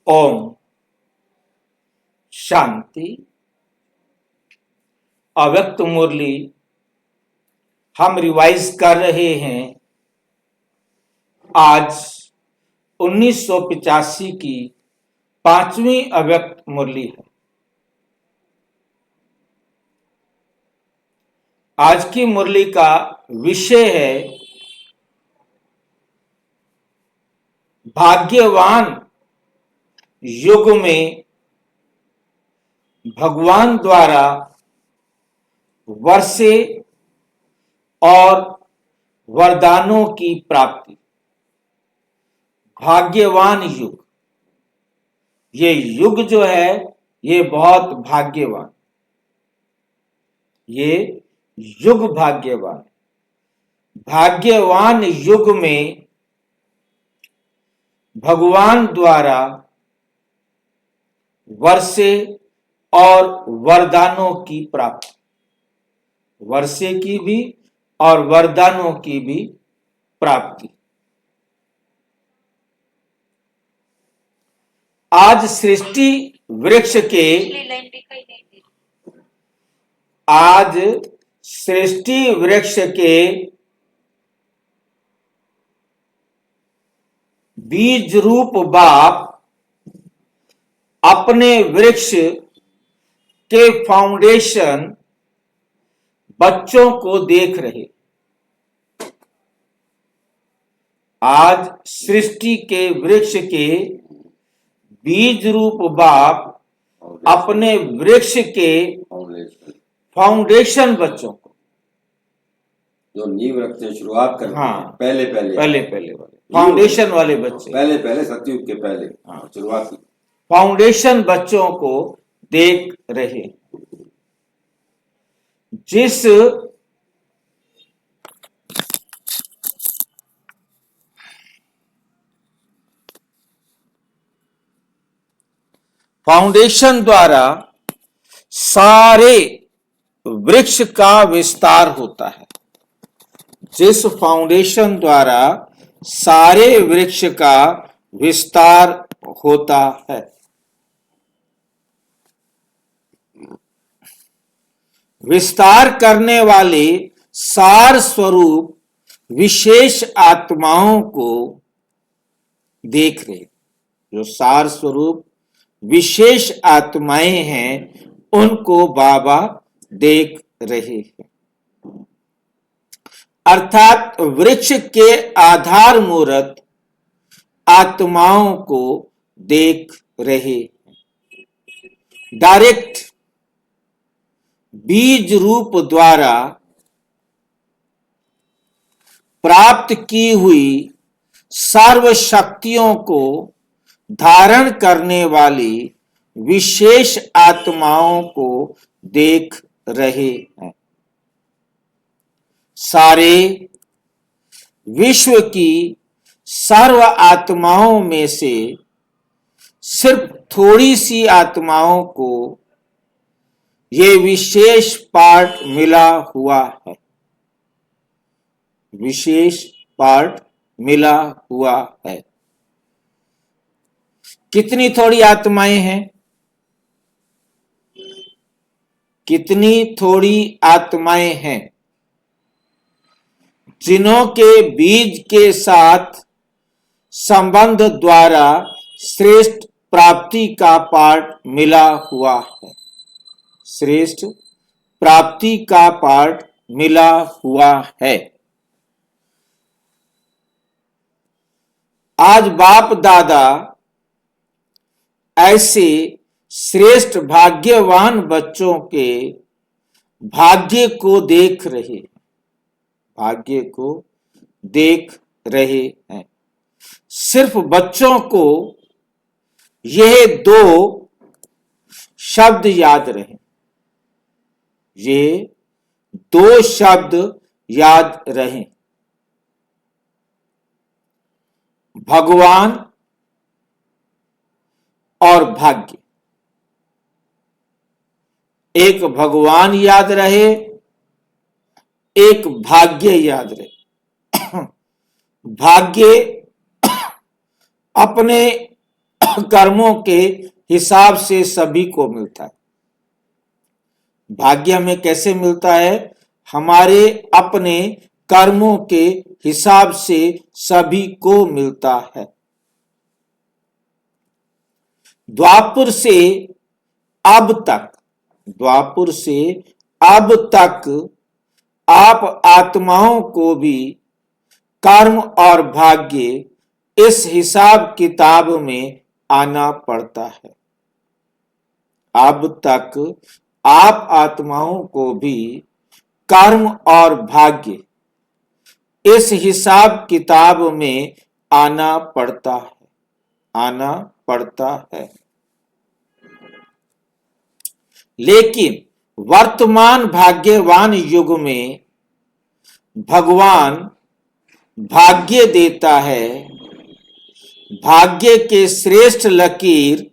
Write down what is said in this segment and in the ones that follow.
ओम शांति। अव्यक्त मुरली हम रिवाइज कर रहे हैं। आज 1985 की 5वीं अव्यक्त मुरली है। आज की मुरली का विषय है भाग्यवान युग में भगवान द्वारा वर्षे और वरदानों की प्राप्ति। भाग्यवान युग, ये युग जो है ये बहुत भाग्यवान, ये युग भाग्यवान। भाग्यवान युग में भगवान द्वारा वर्षे और वरदानों की प्राप्ति, वर्षे की भी और वरदानों की भी प्राप्ति। आज सृष्टि वृक्ष के बीज रूप बाप अपने वृक्ष के फाउंडेशन बच्चों को देख रहे। आज सृष्टि के वृक्ष के बीज रूप बाप अपने वृक्ष के फाउंडेशन बच्चों को, जो नींव रखते हैं, शुरुआत करते हैं, हाँ, पहले वाले फाउंडेशन वाले बच्चे, पहले सतयुग के पहले, हाँ, शुरुआत फाउंडेशन बच्चों को देख रहे। जिस फाउंडेशन द्वारा सारे वृक्ष का विस्तार होता है, जिस फाउंडेशन द्वारा सारे वृक्ष का विस्तार होता है। विस्तार करने वाले सार स्वरूप विशेष आत्माओं को देख रहे। जो सार स्वरूप विशेष आत्माएं हैं उनको बाबा देख रहे हैं। अर्थात वृक्ष के आधार मूर्त आत्माओं को देख रहे हैं। डायरेक्ट बीज रूप द्वारा प्राप्त की हुई सर्व शक्तियों को धारण करने वाली विशेष आत्माओं को देख रहे हैं। सारे विश्व की सर्व आत्माओं में से सिर्फ थोड़ी सी आत्माओं को ये विशेष पार्ट मिला हुआ है, विशेष पार्ट मिला हुआ है। कितनी थोड़ी आत्माएं हैं? कितनी थोड़ी आत्माएं हैं जिन्हों के बीज के साथ संबंध द्वारा श्रेष्ठ प्राप्ति का पार्ट मिला हुआ है। श्रेष्ठ प्राप्ति का पार्ट मिला हुआ है। आज बाप दादा ऐसे श्रेष्ठ भाग्यवान बच्चों के भाग्य को देख रहे हैं, भाग्य को देख रहे हैं। सिर्फ बच्चों को यह दो शब्द याद रहे, ये दो शब्द याद रहें, भगवान और भाग्य। एक भगवान याद रहे, एक भाग्य याद रहे। भाग्य अपने कर्मों के हिसाब से सभी को मिलता है। भाग्य हमें कैसे मिलता है? हमारे अपने कर्मों के हिसाब से सभी को मिलता है। द्वापर से अब तक आप आत्माओं को भी कर्म और भाग्य इस हिसाब किताब में आना पड़ता है। अब तक आप आत्माओं को भी कर्म और भाग्य इस हिसाब किताब में आना पड़ता है। लेकिन वर्तमान भाग्यवान युग में भगवान भाग्य देता है। भाग्य के श्रेष्ठ लकीर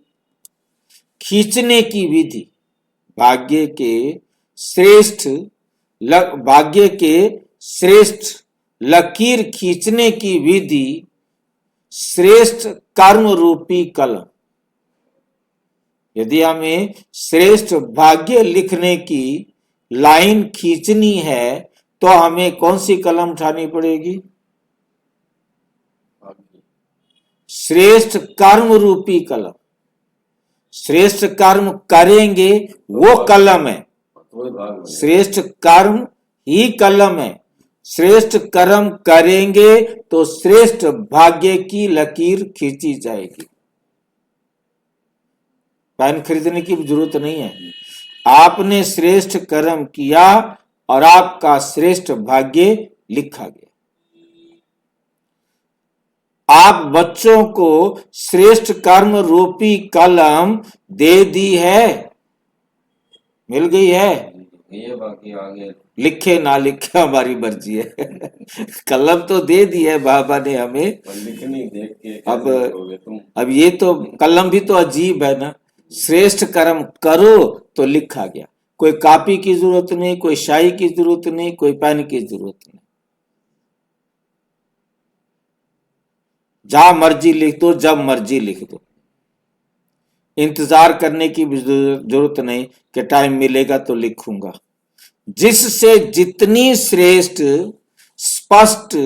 खींचने की विधि, भाग्य के श्रेष्ठ लकीर खींचने की विधि श्रेष्ठ कर्म रूपी कलम। यदि हमें श्रेष्ठ भाग्य लिखने की लाइन खींचनी है तो हमें कौन सी कलम उठानी पड़ेगी? श्रेष्ठ कर्म रूपी कलम। श्रेष्ठ कर्म करेंगे वो कलम है, श्रेष्ठ कर्म ही कलम है। श्रेष्ठ कर्म करेंगे तो श्रेष्ठ भाग्य की लकीर खींची जाएगी। पेन खरीदने की जरूरत नहीं है, आपने श्रेष्ठ कर्म किया और आपका श्रेष्ठ भाग्य लिखा गया। आप बच्चों को श्रेष्ठ कर्म रूपी कलम दे दी है, मिल गई है, ये बाकी आगे लिखे ना लिखे हमारी मर्जी है। कलम तो दे दी है बाबा ने हमें, लिखनी देख के अब ये तो कलम भी तो अजीब है ना। श्रेष्ठ कर्म करो तो लिखा गया। कोई कॉपी की जरूरत नहीं, कोई शाई की जरूरत नहीं, कोई पेन की जरूरत नहीं, जहां मर्जी लिख दो, जब मर्जी लिख दो। इंतजार करने की भी जरूरत नहीं कि टाइम मिलेगा तो लिखूंगा। जिससे जितनी श्रेष्ठ स्पष्ट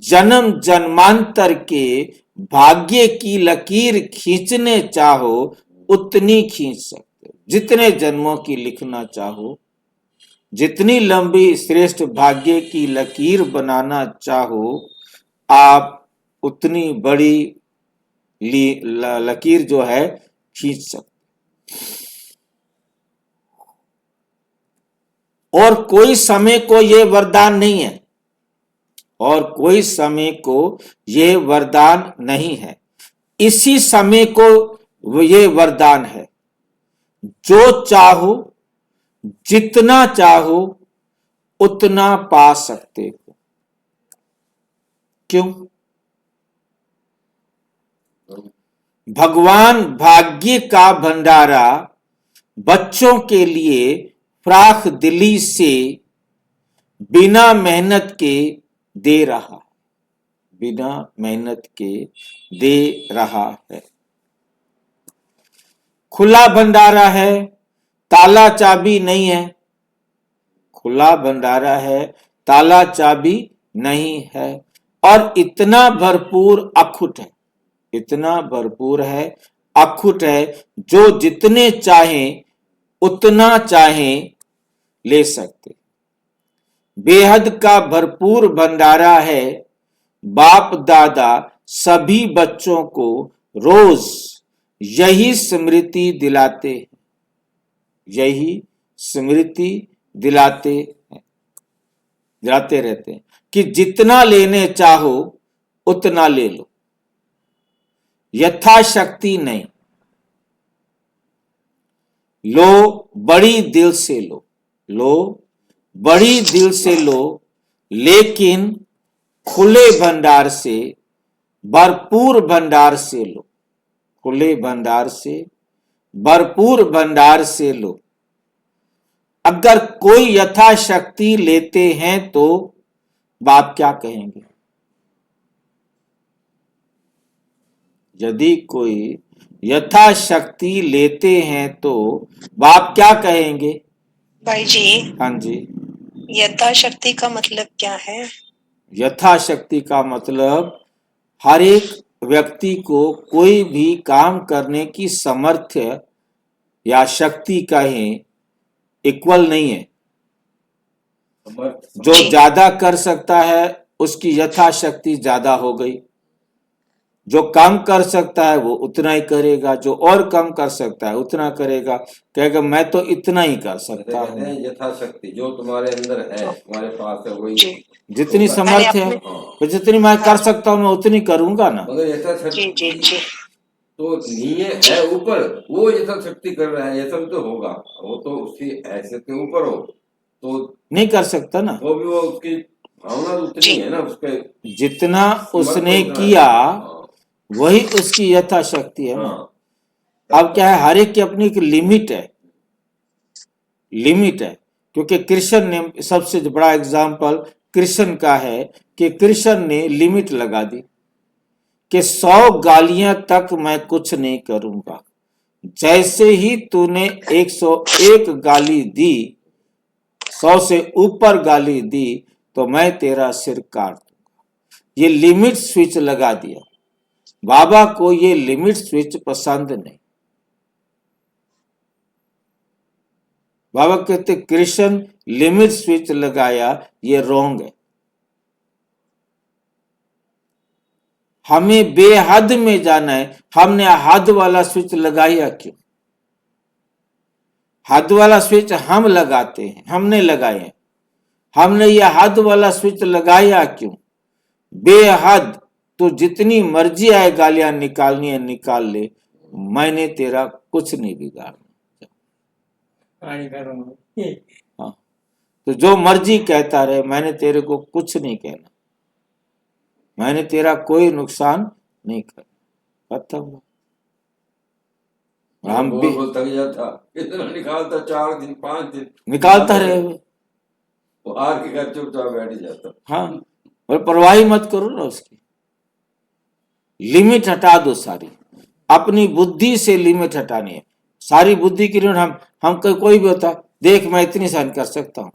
जन्म जन्मांतर के भाग्य की लकीर खींचने चाहो उतनी खींच सकते हो। जितने जन्मों की लिखना चाहो, जितनी लंबी श्रेष्ठ भाग्य की लकीर बनाना चाहो, आप उतनी बड़ी लकीर जो है खींच सकते। और कोई समय को यह वरदान नहीं है, और कोई समय को यह वरदान नहीं है, इसी समय को यह वरदान है। जो चाहो, जितना चाहो उतना पा सकते हो। क्यों? भगवान भाग्य का भंडारा बच्चों के लिए फ्राख दिली से बिना मेहनत के दे रहा, बिना मेहनत के दे रहा है। खुला भंडारा है, ताला चाबी नहीं है। खुला भंडारा है, ताला चाबी नहीं है। और इतना भरपूर अखुट है, इतना भरपूर है, अखुट है, जो जितने चाहें उतना चाहें ले सकते। बेहद का भरपूर भंडारा है। बाप दादा सभी बच्चों को रोज यही स्मृति दिलाते हैं, यही स्मृति दिलाते रहते हैं कि जितना लेने चाहो उतना ले लो, यथाशक्ति नहीं। लो बड़ी दिल से लो, लो बड़ी दिल से लो, लेकिन खुले भंडार से, भरपूर भंडार से लो। खुले भंडार से, भरपूर भंडार से लो। अगर कोई यथाशक्ति लेते हैं तो बाप क्या कहेंगे? यदि कोई यथाशक्ति लेते हैं तो बाप क्या कहेंगे? भाई जी, हाँ जी, यथाशक्ति का मतलब क्या है? यथाशक्ति का मतलब हर एक व्यक्ति को कोई भी काम करने की सामर्थ्य या शक्ति कहें इक्वल नहीं है। समर्थ जो जी। ज्यादा कर सकता है उसकी यथाशक्ति ज्यादा हो गई, जो कम कर सकता है वो उतना ही करेगा, जो और कम कर सकता है उतना करेगा, कहेगा मैं तो इतना ही कर सकता कहते हूँ। हैं यथाशक्ति जो तुम्हारे अंदर है, तुम्हारे पास है वही जी। जितनी तो समर्थ है अपने तो जितनी मैं कर सकता हूँ मैं उतनी करूंगा ना। मगर जी यथाशक्ति जी जी तो नीचे है ऊपर, वो यथाशक्ति कर रहा है, ऐसा भी तो होगा। वो तो उसकी हैसियत के ऊपर हो तो नहीं कर सकता ना। भी वो उसकी भावना उतनी जी। है ना, उसके जितना समर्थ उसने उतना है। किया हाँ, वही उसकी यथाशक्ति है ना। हाँ। अब क्या है, हर एक की अपनी एक लिमिट है, लिमिट है। क्योंकि कृष्ण ने सबसे बड़ा एग्जाम्पल कृष्ण का है कि कृष्ण ने लिमिट लगा दी कि 100 गालियां तक मैं कुछ नहीं करूंगा। जैसे ही तूने 101 गाली दी, 100 से ऊपर गाली दी तो मैं तेरा सिर काट दूंगा। ये लिमिट स्विच लगा दिया। बाबा को ये लिमिट स्विच पसंद नहीं। बाबा कहते कृष्ण लिमिट स्विच लगाया, ये रॉन्ग है। हमें बेहद में जाना है, हमने हद वाला स्विच लगाया क्यों? हद वाला स्विच हम लगाते हैं, हमने लगाए हैं। हमने ये हद वाला स्विच लगाया क्यों? बेहद तो जितनी मर्जी आए गालियां निकालनी है निकाल ले, मैंने तेरा कुछ नहीं बिगाड़ना। हाँ, तो जो मर्जी कहता रहे, मैंने तेरे को कुछ नहीं कहना, मैंने तेरा कोई नुकसान नहीं करना। खत्म। हम भी बोल थक जाता, इतना निकालता 4 दिन 5 दिन निकालता रहे हुए। वो हार के घर चुपचाप बैठ जाता। हाँ, और परवाह ही मत करो ना उसकी। लिमिट हटा दो सारी, अपनी बुद्धि से लिमिट हटानी है। सारी बुद्धि की लिमिट हम कोई भी होता, देख मैं इतनी सहन कर सकता हूं,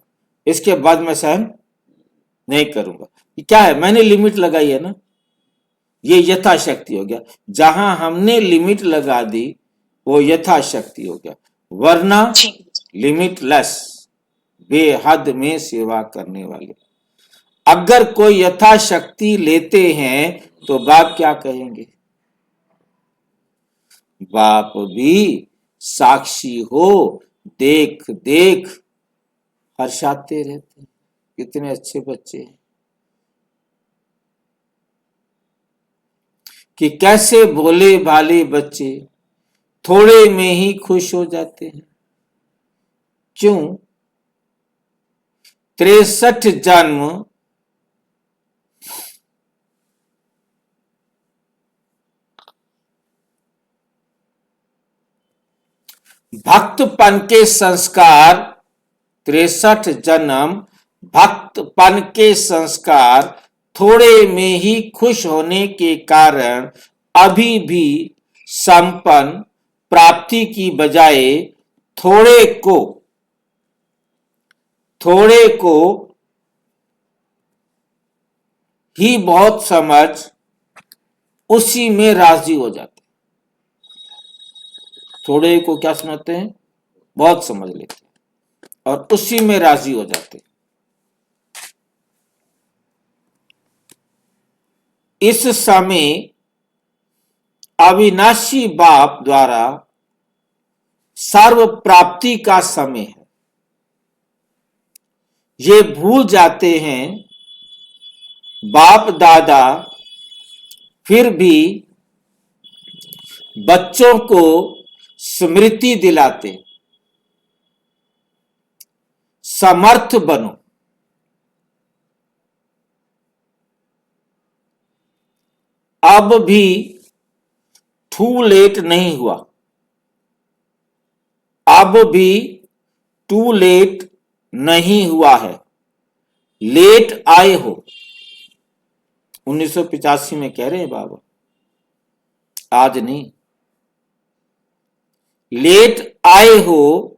इसके बाद मैं सहन नहीं करूंगा। ये क्या है? मैंने लिमिट लगाई है ना, ये यथाशक्ति हो गया। जहां हमने लिमिट लगा दी वो यथाशक्ति हो गया, वरना जी लिमिटलेस, बेहद में सेवा करने वाले। अगर कोई यथाशक्ति लेते हैं तो बाप क्या कहेंगे? बाप भी साक्षी हो, देख देख हर्षाते रहते हैं। कितने अच्छे बच्चे हैं कि कैसे भोले भाले बच्चे थोड़े में ही खुश हो जाते हैं। क्यों? 63 जन्म भक्तपन के संस्कार, 63 जन्म भक्तपन के संस्कार थोड़े में ही खुश होने के कारण अभी भी संपन्न प्राप्ति की बजाय थोड़े को ही बहुत समझ उसी में राजी हो जाते। थोड़े को क्या समझते हैं? बहुत समझ लेते हैं और उसी में राजी हो जाते। इस समय अविनाशी बाप द्वारा सर्व प्राप्ति का समय है। ये भूल जाते हैं बाप दादा फिर भी बच्चों को स्मृति दिलाते, समर्थ बनो। अब भी टू लेट नहीं हुआ, अब भी टू लेट नहीं हुआ है। लेट आए हो, 1985 में कह रहे हैं बाबा, आज नहीं। लेट आए हो,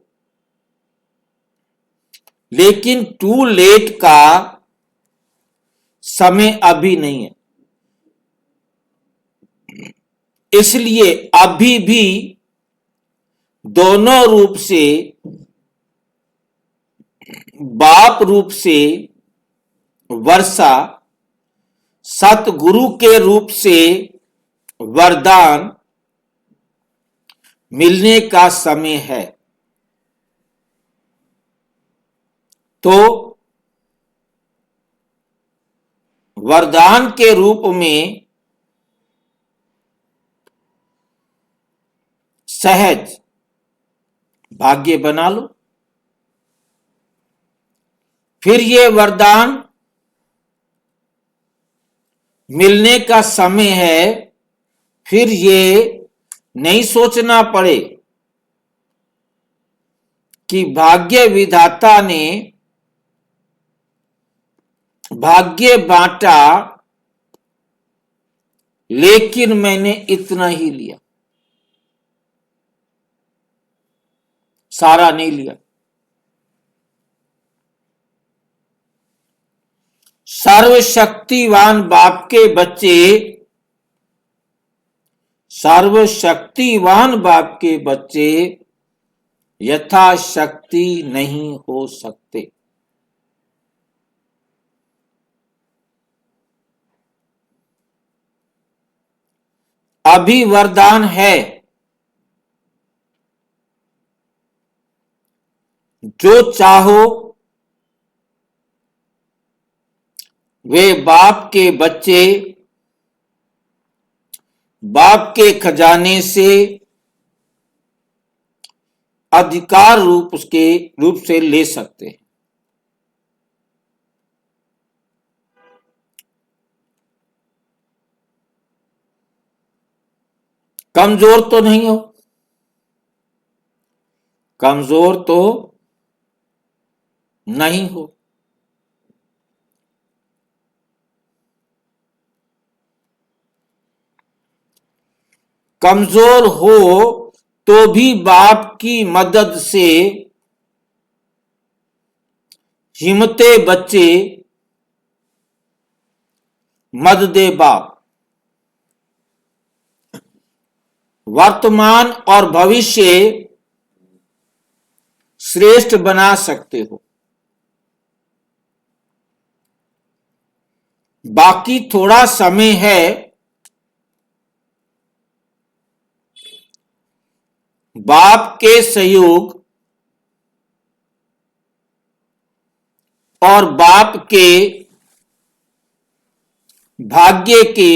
लेकिन टू लेट का समय अभी नहीं है, इसलिए अभी भी दोनों रूप से, बाप रूप से वर्षा, सतगुरु के रूप से वरदान मिलने का समय है। तो वरदान के रूप में सहज भाग्य बना लो। फिर ये वरदान मिलने का समय है, फिर ये नहीं सोचना पड़े कि भाग्य विधाता ने भाग्य बांटा लेकिन मैंने इतना ही लिया, सारा नहीं लिया। सर्वशक्तिवान बाप के बच्चे, सर्वशक्तिवान बाप के बच्चे यथाशक्ति नहीं हो सकते। अभी वरदान है, जो चाहो वे बाप के बच्चे बाप के खजाने से अधिकार रूप से ले सकते हैं। कमजोर तो नहीं हो, कमजोर तो नहीं हो। कमजोर हो तो भी बाप की मदद से हिम्मते बच्चे मददे बाप वर्तमान और भविष्य श्रेष्ठ बना सकते हो। बाकी थोड़ा समय है, बाप के सहयोग और बाप के भाग्य के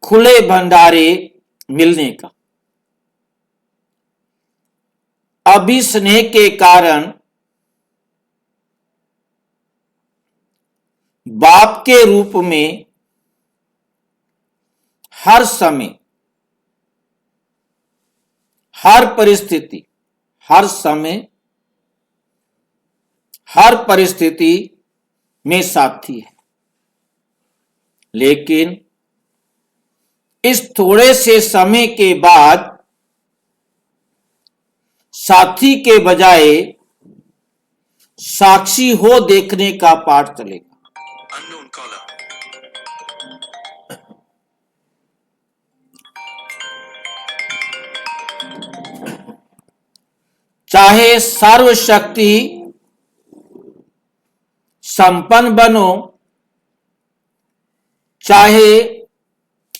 खुले भंडारे मिलने का। अभी स्नेह के कारण बाप के रूप में हर समय, हर परिस्थिति, हर समय, हर परिस्थिति में साथी है। लेकिन इस थोड़े से समय के बाद साथी के बजाय साक्षी हो देखने का पाठ चलेगा। चाहे सर्वशक्ति संपन्न बनो, चाहे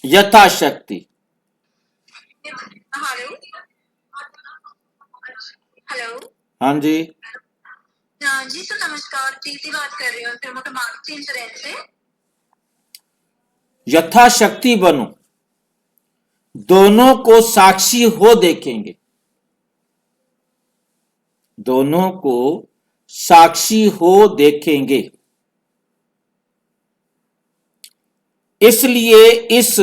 यथाशक्ति। Hello hello. हाँ जी, जी सर नमस्कार, प्रीति बात कर रही हूँ प्रमुख मार्केटिंग इंश्योरेंस से। यथाशक्ति बनो, दोनों को साक्षी हो देखेंगे, दोनों को साक्षी हो देखेंगे। इसलिए इस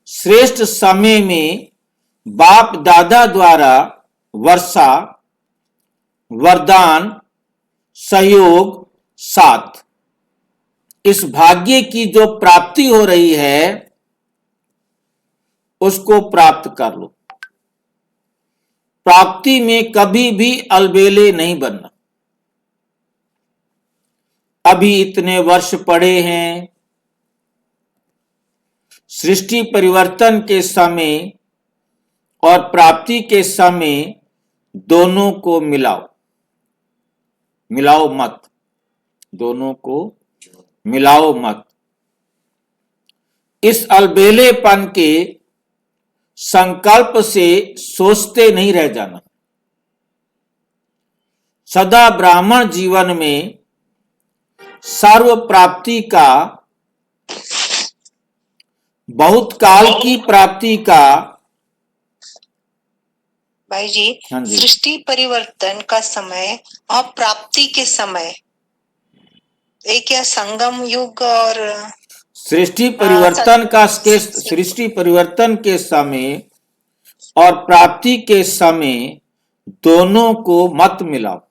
श्रेष्ठ समय में बाप दादा द्वारा वर्षा, वरदान, सहयोग, साथ, इस भाग्य की जो प्राप्ति हो रही है उसको प्राप्त कर लो। प्राप्ति में कभी भी अलबेले नहीं बनना। अभी इतने वर्ष पड़े हैं, सृष्टि परिवर्तन के समय और प्राप्ति के समय दोनों को मिलाओ, मिलाओ मत, दोनों को मिलाओ मत। इस अलबेलेपन के संकल्प से सोचते नहीं रह जाना। सदा ब्राह्मण जीवन में सर्व प्राप्ति का, बहुत काल की प्राप्ति का, भाई जी, हाँ जी, सृष्टि परिवर्तन का समय और प्राप्ति के समय एक क्या संगम युग और सृष्टि परिवर्तन का सृष्टि परिवर्तन के समय और प्राप्ति के समय दोनों को मत मिलाओ।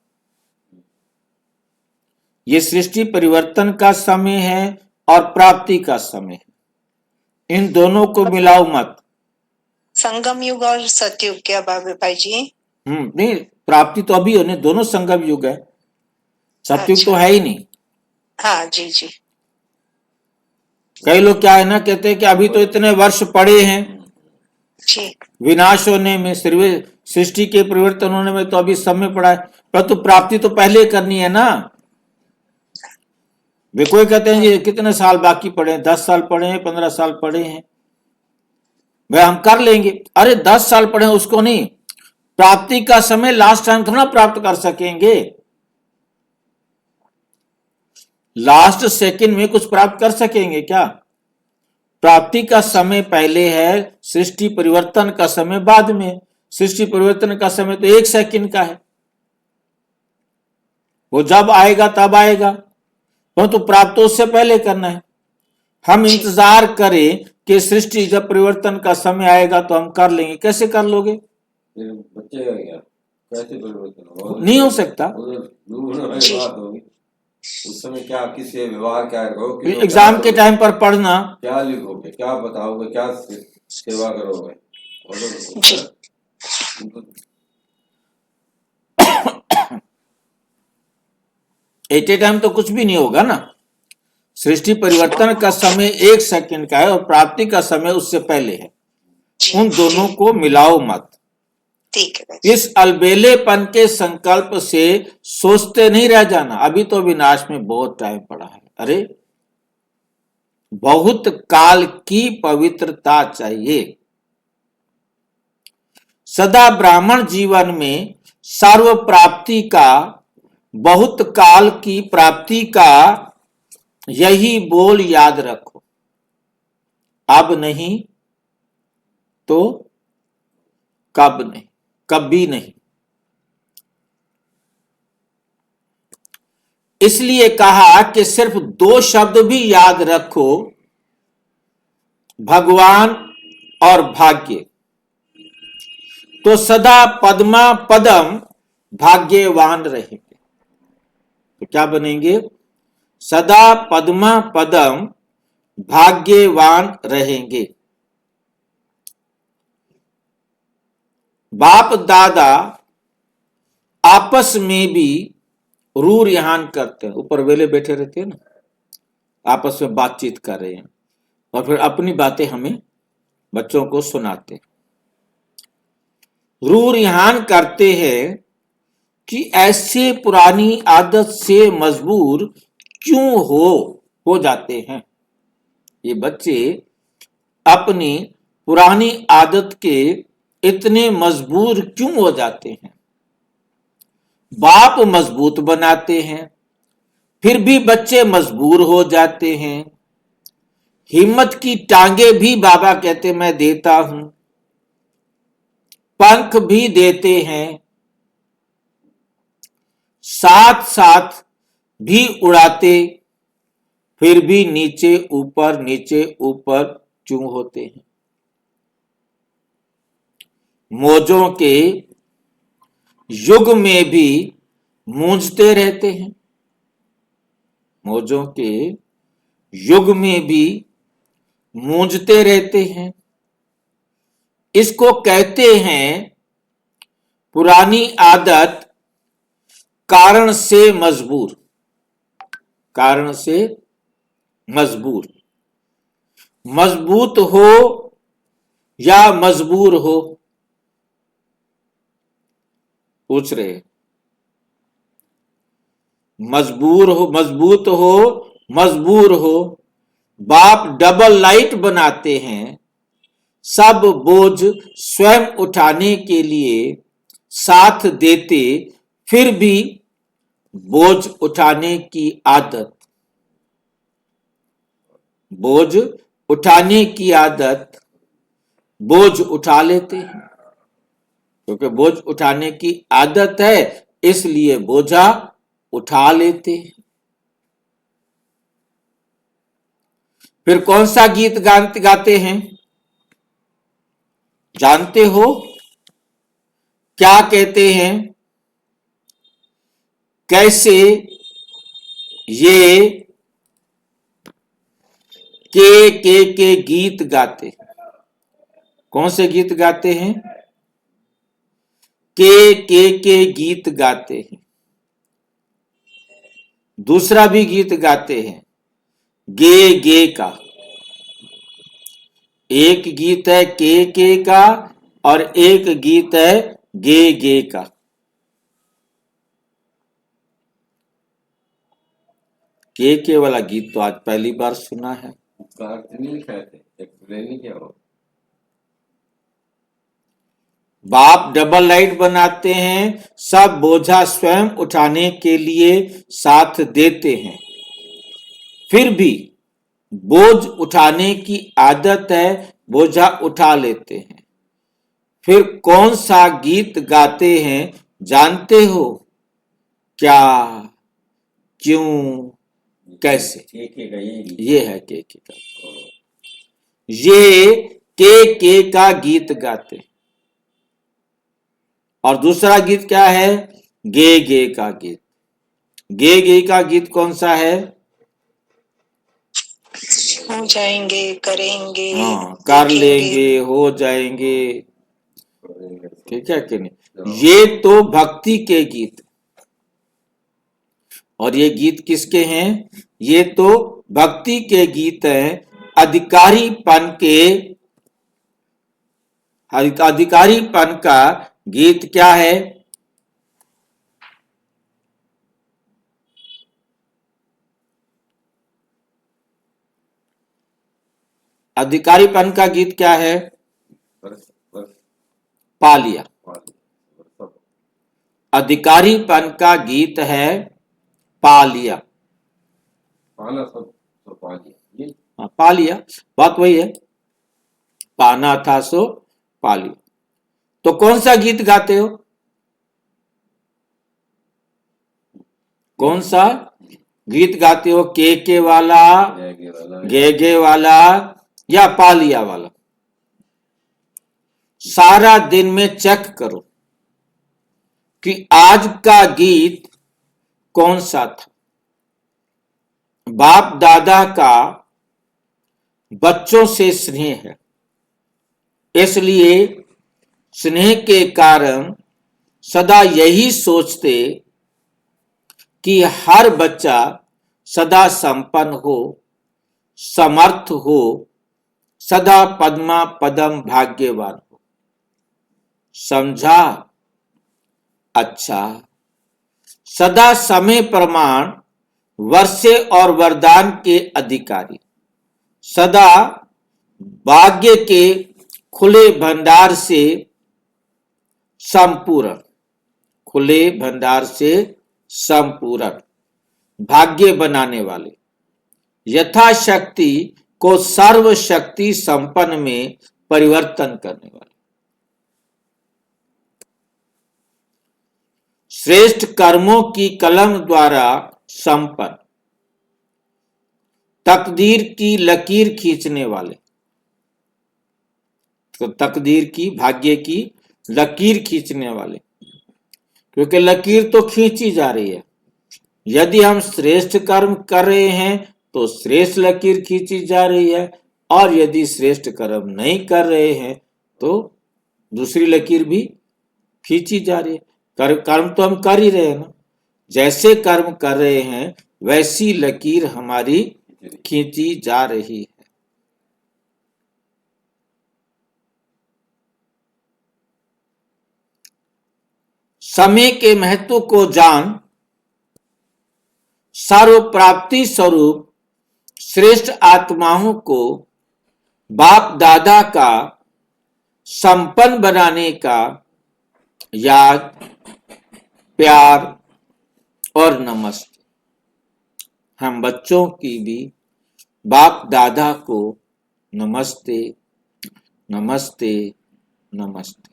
ये सृष्टि परिवर्तन का समय है और प्राप्ति का समय है, इन दोनों को मिलाओ मत। संगम युग और सतयुग क्या भाई जी? नहीं, प्राप्ति तो अभी होने, दोनों संगम युग है, सतयुग तो है ही नहीं। हाँ जी जी। कई लोग क्या है ना, कहते हैं कि अभी तो इतने वर्ष पड़े हैं जी, विनाश होने में, सृष्टि के परिवर्तन होने में तो अभी समय पड़ा है, परंतु प्राप्ति तो पहले करनी है ना। वे कोई कहते हैं ये कितने साल बाकी पड़े हैं, 10 साल पड़े हैं, 15 साल पड़े हैं, वे हम कर लेंगे। अरे 10 साल पड़े हैं उसको नहीं, प्राप्ति का समय लास्ट टाइम थोड़ा प्राप्त कर सकेंगे, लास्ट सेकंड में कुछ प्राप्त कर सकेंगे क्या? प्राप्ति का समय पहले है, सृष्टि परिवर्तन का समय बाद में। सृष्टि परिवर्तन का समय तो 1 सेकंड का है, वो जब आएगा तब आएगा, परंतु तो प्राप्त उससे पहले करना है। हम इंतजार करें कि सृष्टि जब परिवर्तन का समय आएगा तो हम कर लेंगे, कैसे कर लोगे? बच्चे क्या, कैसे परिवर्तन होगा? नहीं हो सकता। बात होगी उस समय, क्या किससे व्यवहार क्या करोगे, एग्जाम के टाइम पर पढ़ना, क्या लिखोगे, क्या बताओगे, क्या सेवा करोगे, एट ए टाइम तो कुछ भी नहीं होगा ना। सृष्टि परिवर्तन का समय 1 सेकंड का है और प्राप्ति का समय उससे पहले है, उन दोनों को मिलाओ मत। ठीक है। इस अलबेलेपन के संकल्प से सोचते नहीं रह जाना, अभी तो विनाश में बहुत टाइम पड़ा है। अरे बहुत काल की पवित्रता चाहिए। सदा ब्राह्मण जीवन में सर्व प्राप्ति का, बहुत काल की प्राप्ति का यही बोल याद रखो, अब नहीं तो कब नहीं, कभी नहीं। इसलिए कहा कि सिर्फ 2 शब्द भी याद रखो, भगवान और भाग्य, तो सदा पद्मा पदम भाग्यवान रहेंगे। तो क्या बनेंगे? सदा पद्मा पदम भाग्यवान रहेंगे। बाप दादा आपस में भी रूर यहान करते हैं, ऊपर वेले बैठे रहते हैं ना, आपस में बातचीत कर रहे हैं और फिर अपनी बातें हमें बच्चों को सुनाते हैं। रूर यहान करते हैं कि ऐसे पुरानी आदत से मजबूर क्यों हो जाते हैं ये बच्चे, अपनी पुरानी आदत के इतने मजबूर क्यों हो जाते हैं? बाप मजबूत बनाते हैं, फिर भी बच्चे मजबूर हो जाते हैं। हिम्मत की टांगे भी बाबा कहते मैं देता हूं, पंख भी देते हैं, साथ साथ भी उड़ाते, फिर भी नीचे ऊपर क्यों होते हैं? मौजों के युग में भी मूंझते रहते हैं, मौजों के युग में भी मूंझते रहते हैं। इसको कहते हैं पुरानी आदत कारण से मजबूर, कारण से मजबूर, मजबूत हो या मजबूर हो, पूछ रहे। मजबूर हो, मजबूत हो, मजबूर हो। बाप डबल लाइट बनाते हैं, सब बोझ स्वयं उठाने के लिए साथ देते, फिर भी बोझ उठाने की आदत, बोझ उठाने की आदत, बोझ उठा लेते हैं। क्योंकि बोझ उठाने की आदत है, इसलिए बोझा उठा लेते हैं। फिर कौन सा गीत गाते हैं, जानते हो? क्या कहते हैं? कैसे ये के गीत गाते हैं? कौन से गीत गाते हैं? के गीत गाते हैं। दूसरा भी गीत गाते हैं, गे का। एक गीत है के का और एक गीत है गे का। के वाला गीत तो आज पहली बार सुना है। उसका अर्थ नहीं लिखा है, एक्सप्लेन नहीं किया हो। बाप डबल लाइट बनाते हैं, सब बोझा स्वयं उठाने के लिए साथ देते हैं, फिर भी बोझ उठाने की आदत है, बोझा उठा लेते हैं। फिर कौन सा गीत गाते हैं, जानते हो? क्या, क्यों, कैसे? ये है के का। ये के का गीत गाते हैं। और दूसरा गीत क्या है? गे का गीत। गे का गीत कौन सा है? हो जाएंगे, करेंगे, हाँ, कर लेंगे, हो जाएंगे। ठीक है कि नहीं? ये तो भक्ति के गीत। और ये गीत किसके हैं? ये तो भक्ति के गीत हैं। अधिकारीपन का गीत क्या है? अधिकारीपन का गीत क्या है? पा लिया। अधिकारीपन का गीत है पा लिया। पाना सब पा लिया। हाँ, पा लिया, बात वही है, पाना था सो पा लिया। तो कौन सा गीत गाते हो? कौन सा गीत गाते हो? के वाला, गे वाला या पा लिया वाला? सारा दिन में चेक करो कि आज का गीत कौन सा था। बाप दादा का बच्चों से स्नेह है, इसलिए स्नेह के कारण सदा यही सोचते कि हर बच्चा सदा संपन्न हो, समर्थ हो, सदा पद्मा पदम भाग्यवान हो। समझा? अच्छा। सदा समय प्रमाण वर्षे और वरदान के अधिकारी, सदा भाग्य के खुले भंडार से संपूर्ण, खुले भंडार से संपूर्ण, भाग्य बनाने वाले, यथाशक्ति को सर्वशक्ति संपन्न में परिवर्तन करने वाले, श्रेष्ठ कर्मों की कलम द्वारा संपन्न, तकदीर की लकीर खींचने वाले। तो तकदीर की, भाग्य की लकीर खींचने वाले, क्योंकि लकीर तो खींची जा रही है। यदि हम श्रेष्ठ कर्म कर रहे हैं तो श्रेष्ठ लकीर खींची जा रही है, और यदि श्रेष्ठ कर्म नहीं कर रहे हैं तो दूसरी लकीर भी खींची जा रही है। कर्म तो हम कर ही रहे हैं ना, जैसे कर्म कर रहे हैं वैसी लकीर हमारी खींची जा रही है। समय के महत्व को जान सर्व प्राप्ति स्वरूप श्रेष्ठ आत्माओं को बाप दादा का संपन्न बनाने का याद, प्यार और नमस्ते। हम बच्चों की भी बाप दादा को नमस्ते नमस्ते नमस्ते।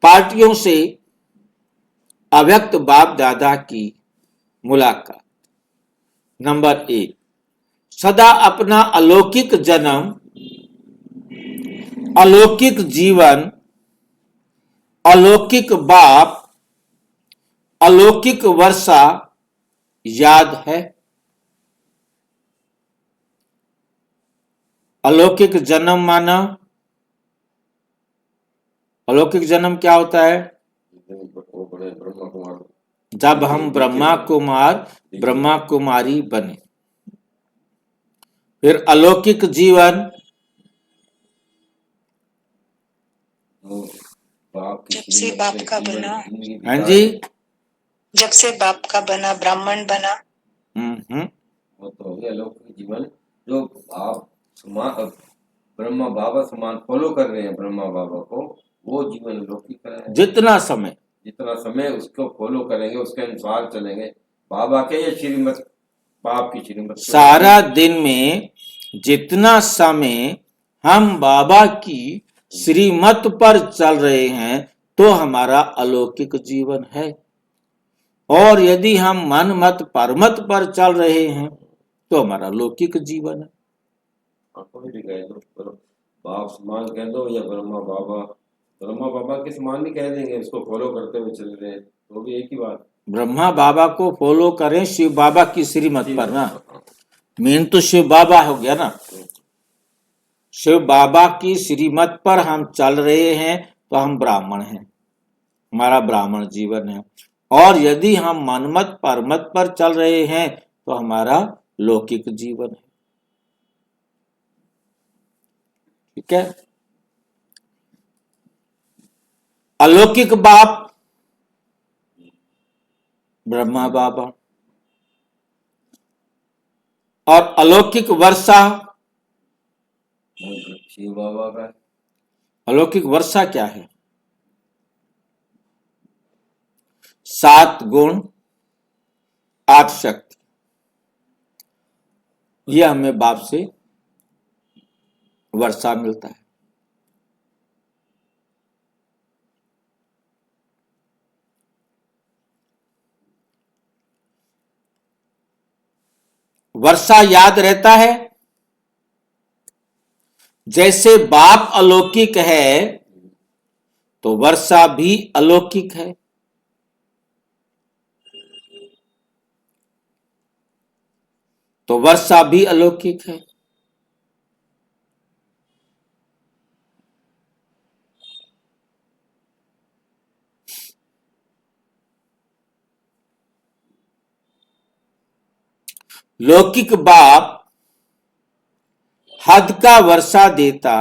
पार्टियों से अव्यक्त बाप दादा की मुलाकात। नंबर 1, सदा अपना अलौकिक जन्म, अलौकिक जीवन, अलौकिक बाप, अलौकिक वर्षा याद है। अलौकिक जन्म माना, अलौकिक जन्म क्या होता है? जब हम ब्रह्मा कुमार ब्रह्मा कुमारी बने। फिर अलौकिक जीवन, जब से बाप का बना। हाँ जी, जब से बाप का बना, ब्राह्मण बना। वो तो हो गया अलौकिक जीवन, जो आप ब्रह्मा बाबा समान फॉलो कर रहे हैं ब्रह्मा बाबा को, वो जीवन अलौकिक है। जितना समय उसको फॉलो करेंगे, उसके अनुसार चलेंगे, बाबा के ये श्रीमत, बाप की श्रीमत, सारा दिन में जितना समय हम बाबा की श्रीमत पर चल रहे हैं तो हमारा अलौकिक जीवन है। और यदि हम मन मत परमत पर चल रहे हैं तो हमारा लौकिक जीवन है। कोई भी कह दो, बाप समान कह दो या ब्रह्मा बाबा के समान भी कह देंगे, उसको फॉलो करते हुए चल रहे हैं तो भी एक ही बात। ब्रह्मा बाबा को फॉलो करें शिव बाबा की श्रीमत पर ना, मेन तो शिव बाबा हो गया ना। शिव बाबा की श्रीमत पर हम चल रहे हैं तो हम ब्राह्मण हैं, हमारा ब्राह्मण जीवन है। और यदि हम मनमत परमत पर चल रहे हैं तो हमारा लौकिक जीवन है। ठीक है। अलौकिक बाप ब्रह्मा बाबा और अलौकिक वर्षा शिव बाबा का। अलौकिक वर्षा क्या है? 7 गुण 8 शक्ति, यह हमें बाप से वर्षा मिलता है। वर्षा याद रहता है, जैसे बाप अलौकिक है तो वर्षा भी अलौकिक है। तो वर्षा भी अलौकिक है। लौकिक बाप हद का वर्षा देता,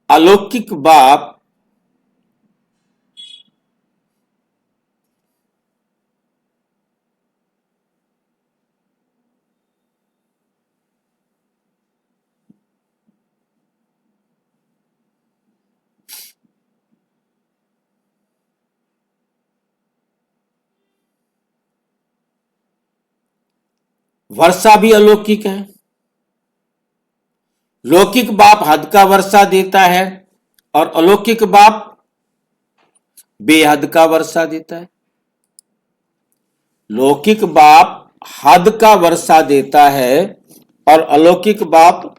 अलौकिक बाप वर्षा भी अलौकिक है। लौकिक बाप हद का वर्षा देता है और अलौकिक बाप बेहद का वर्षा देता है। लौकिक बाप हद का वर्षा देता है और अलौकिक बाप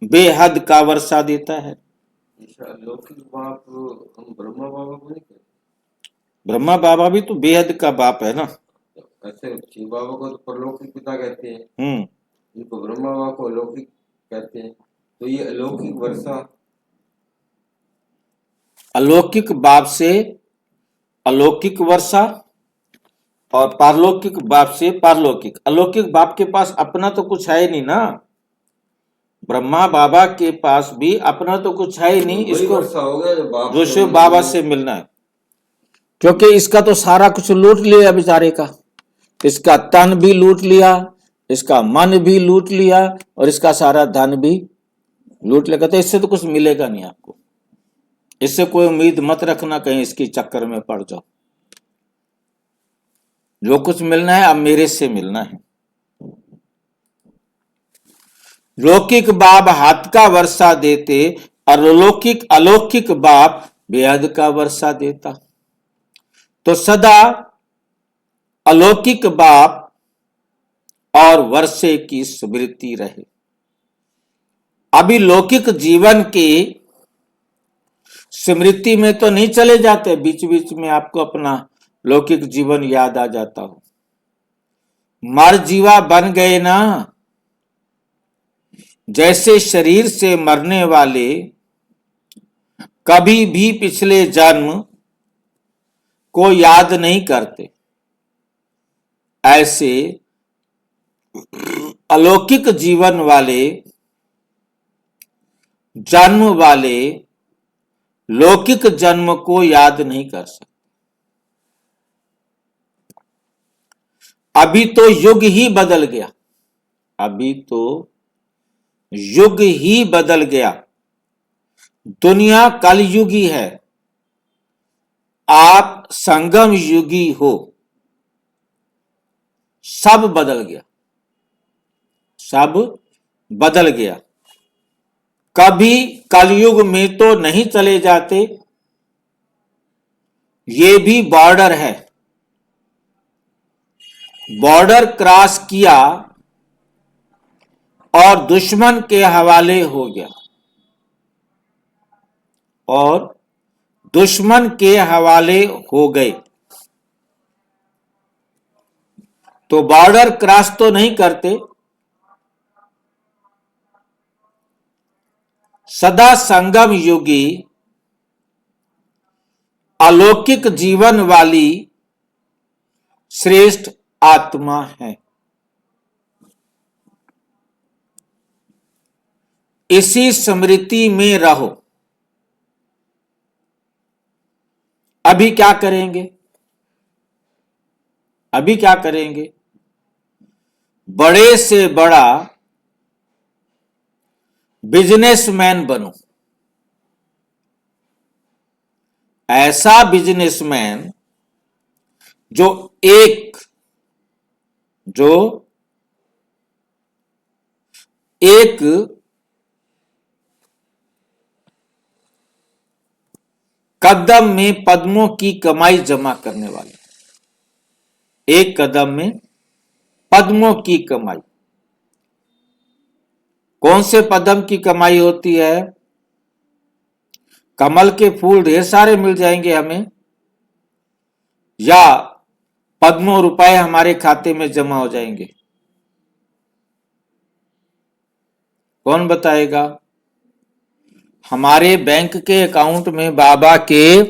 बेहद का वर्षा देता है। अलौकिक बाप हम ब्रह्मा बाबा को नहीं कहते? ब्रह्मा बाबा भी तो बेहद का बाप है ना। ऐसे शिव बाबा को तो परलौकिक पिता कहते हैं, इनको ब्रह्मा बाबा को अलौकिक कहते हैं। तो ये अलौकिक वर्षा अलौकिक बाप से अलौकिक वर्षा और पारलौकिक बाप से पारलौकिक। अलौकिक बाप के पास अपना तो कुछ है ही नहीं ना, ब्रह्मा बाबा के पास भी अपना तो कुछ है ही नहीं, वही इसको वर्षा हो गया जो बाप जो से शिव मिलना बाबा है। से मिलना है, क्योंकि इसका तो सारा कुछ लूट लिया बेचारे का। इसका तन भी लूट लिया, इसका मन भी लूट लिया और इसका सारा धन भी लूट लेगा। तो इससे तो कुछ मिलेगा नहीं आपको, इससे कोई उम्मीद मत रखना कहीं इसकी चक्कर में पड़ जाओ। जो कुछ मिलना है अब मेरे से मिलना है। लौकिक बाप हाथ का वर्षा देते और अलौकिक बाप बेहद का वर्षा देता। तो सदा अलौकिक बाप और वर्षे की स्मृति रहे। अभी लौकिक जीवन की स्मृति में तो नहीं चले जाते, बीच बीच में आपको अपना लौकिक जीवन याद आ जाता हो। मर जीवा बन गए ना, जैसे शरीर से मरने वाले कभी भी पिछले जन्म को याद नहीं करते, ऐसे अलौकिक जीवन वाले जन्म वाले लौकिक जन्म को याद नहीं कर सकते। अभी तो युग ही बदल गया, अभी तो युग ही बदल गया। दुनिया कलयुगी है, आप संगम युगी हो। सब बदल गया, सब बदल गया। कभी कलयुग में तो नहीं चले जाते, ये भी बॉर्डर है। बॉर्डर क्रॉस किया और दुश्मन के हवाले हो गया, और दुश्मन के हवाले हो गए। तो बॉर्डर क्रॉस तो नहीं करते, सदा संगम युगी अलौकिक जीवन वाली श्रेष्ठ आत्मा है। इसी स्मृति में रहो। अभी क्या करेंगे, अभी क्या करेंगे? बड़े से बड़ा बिजनेसमैन बनो। ऐसा बिजनेसमैन जो एक कदम में पद्मों की कमाई जमा करने वाले। एक कदम में पद्मों की कमाई। कौन से पद्म की कमाई होती है? कमल के फूल ढेर सारे मिल जाएंगे हमें, या पद्मों रुपए हमारे खाते में जमा हो जाएंगे? कौन बताएगा? हमारे बैंक के अकाउंट में बाबा के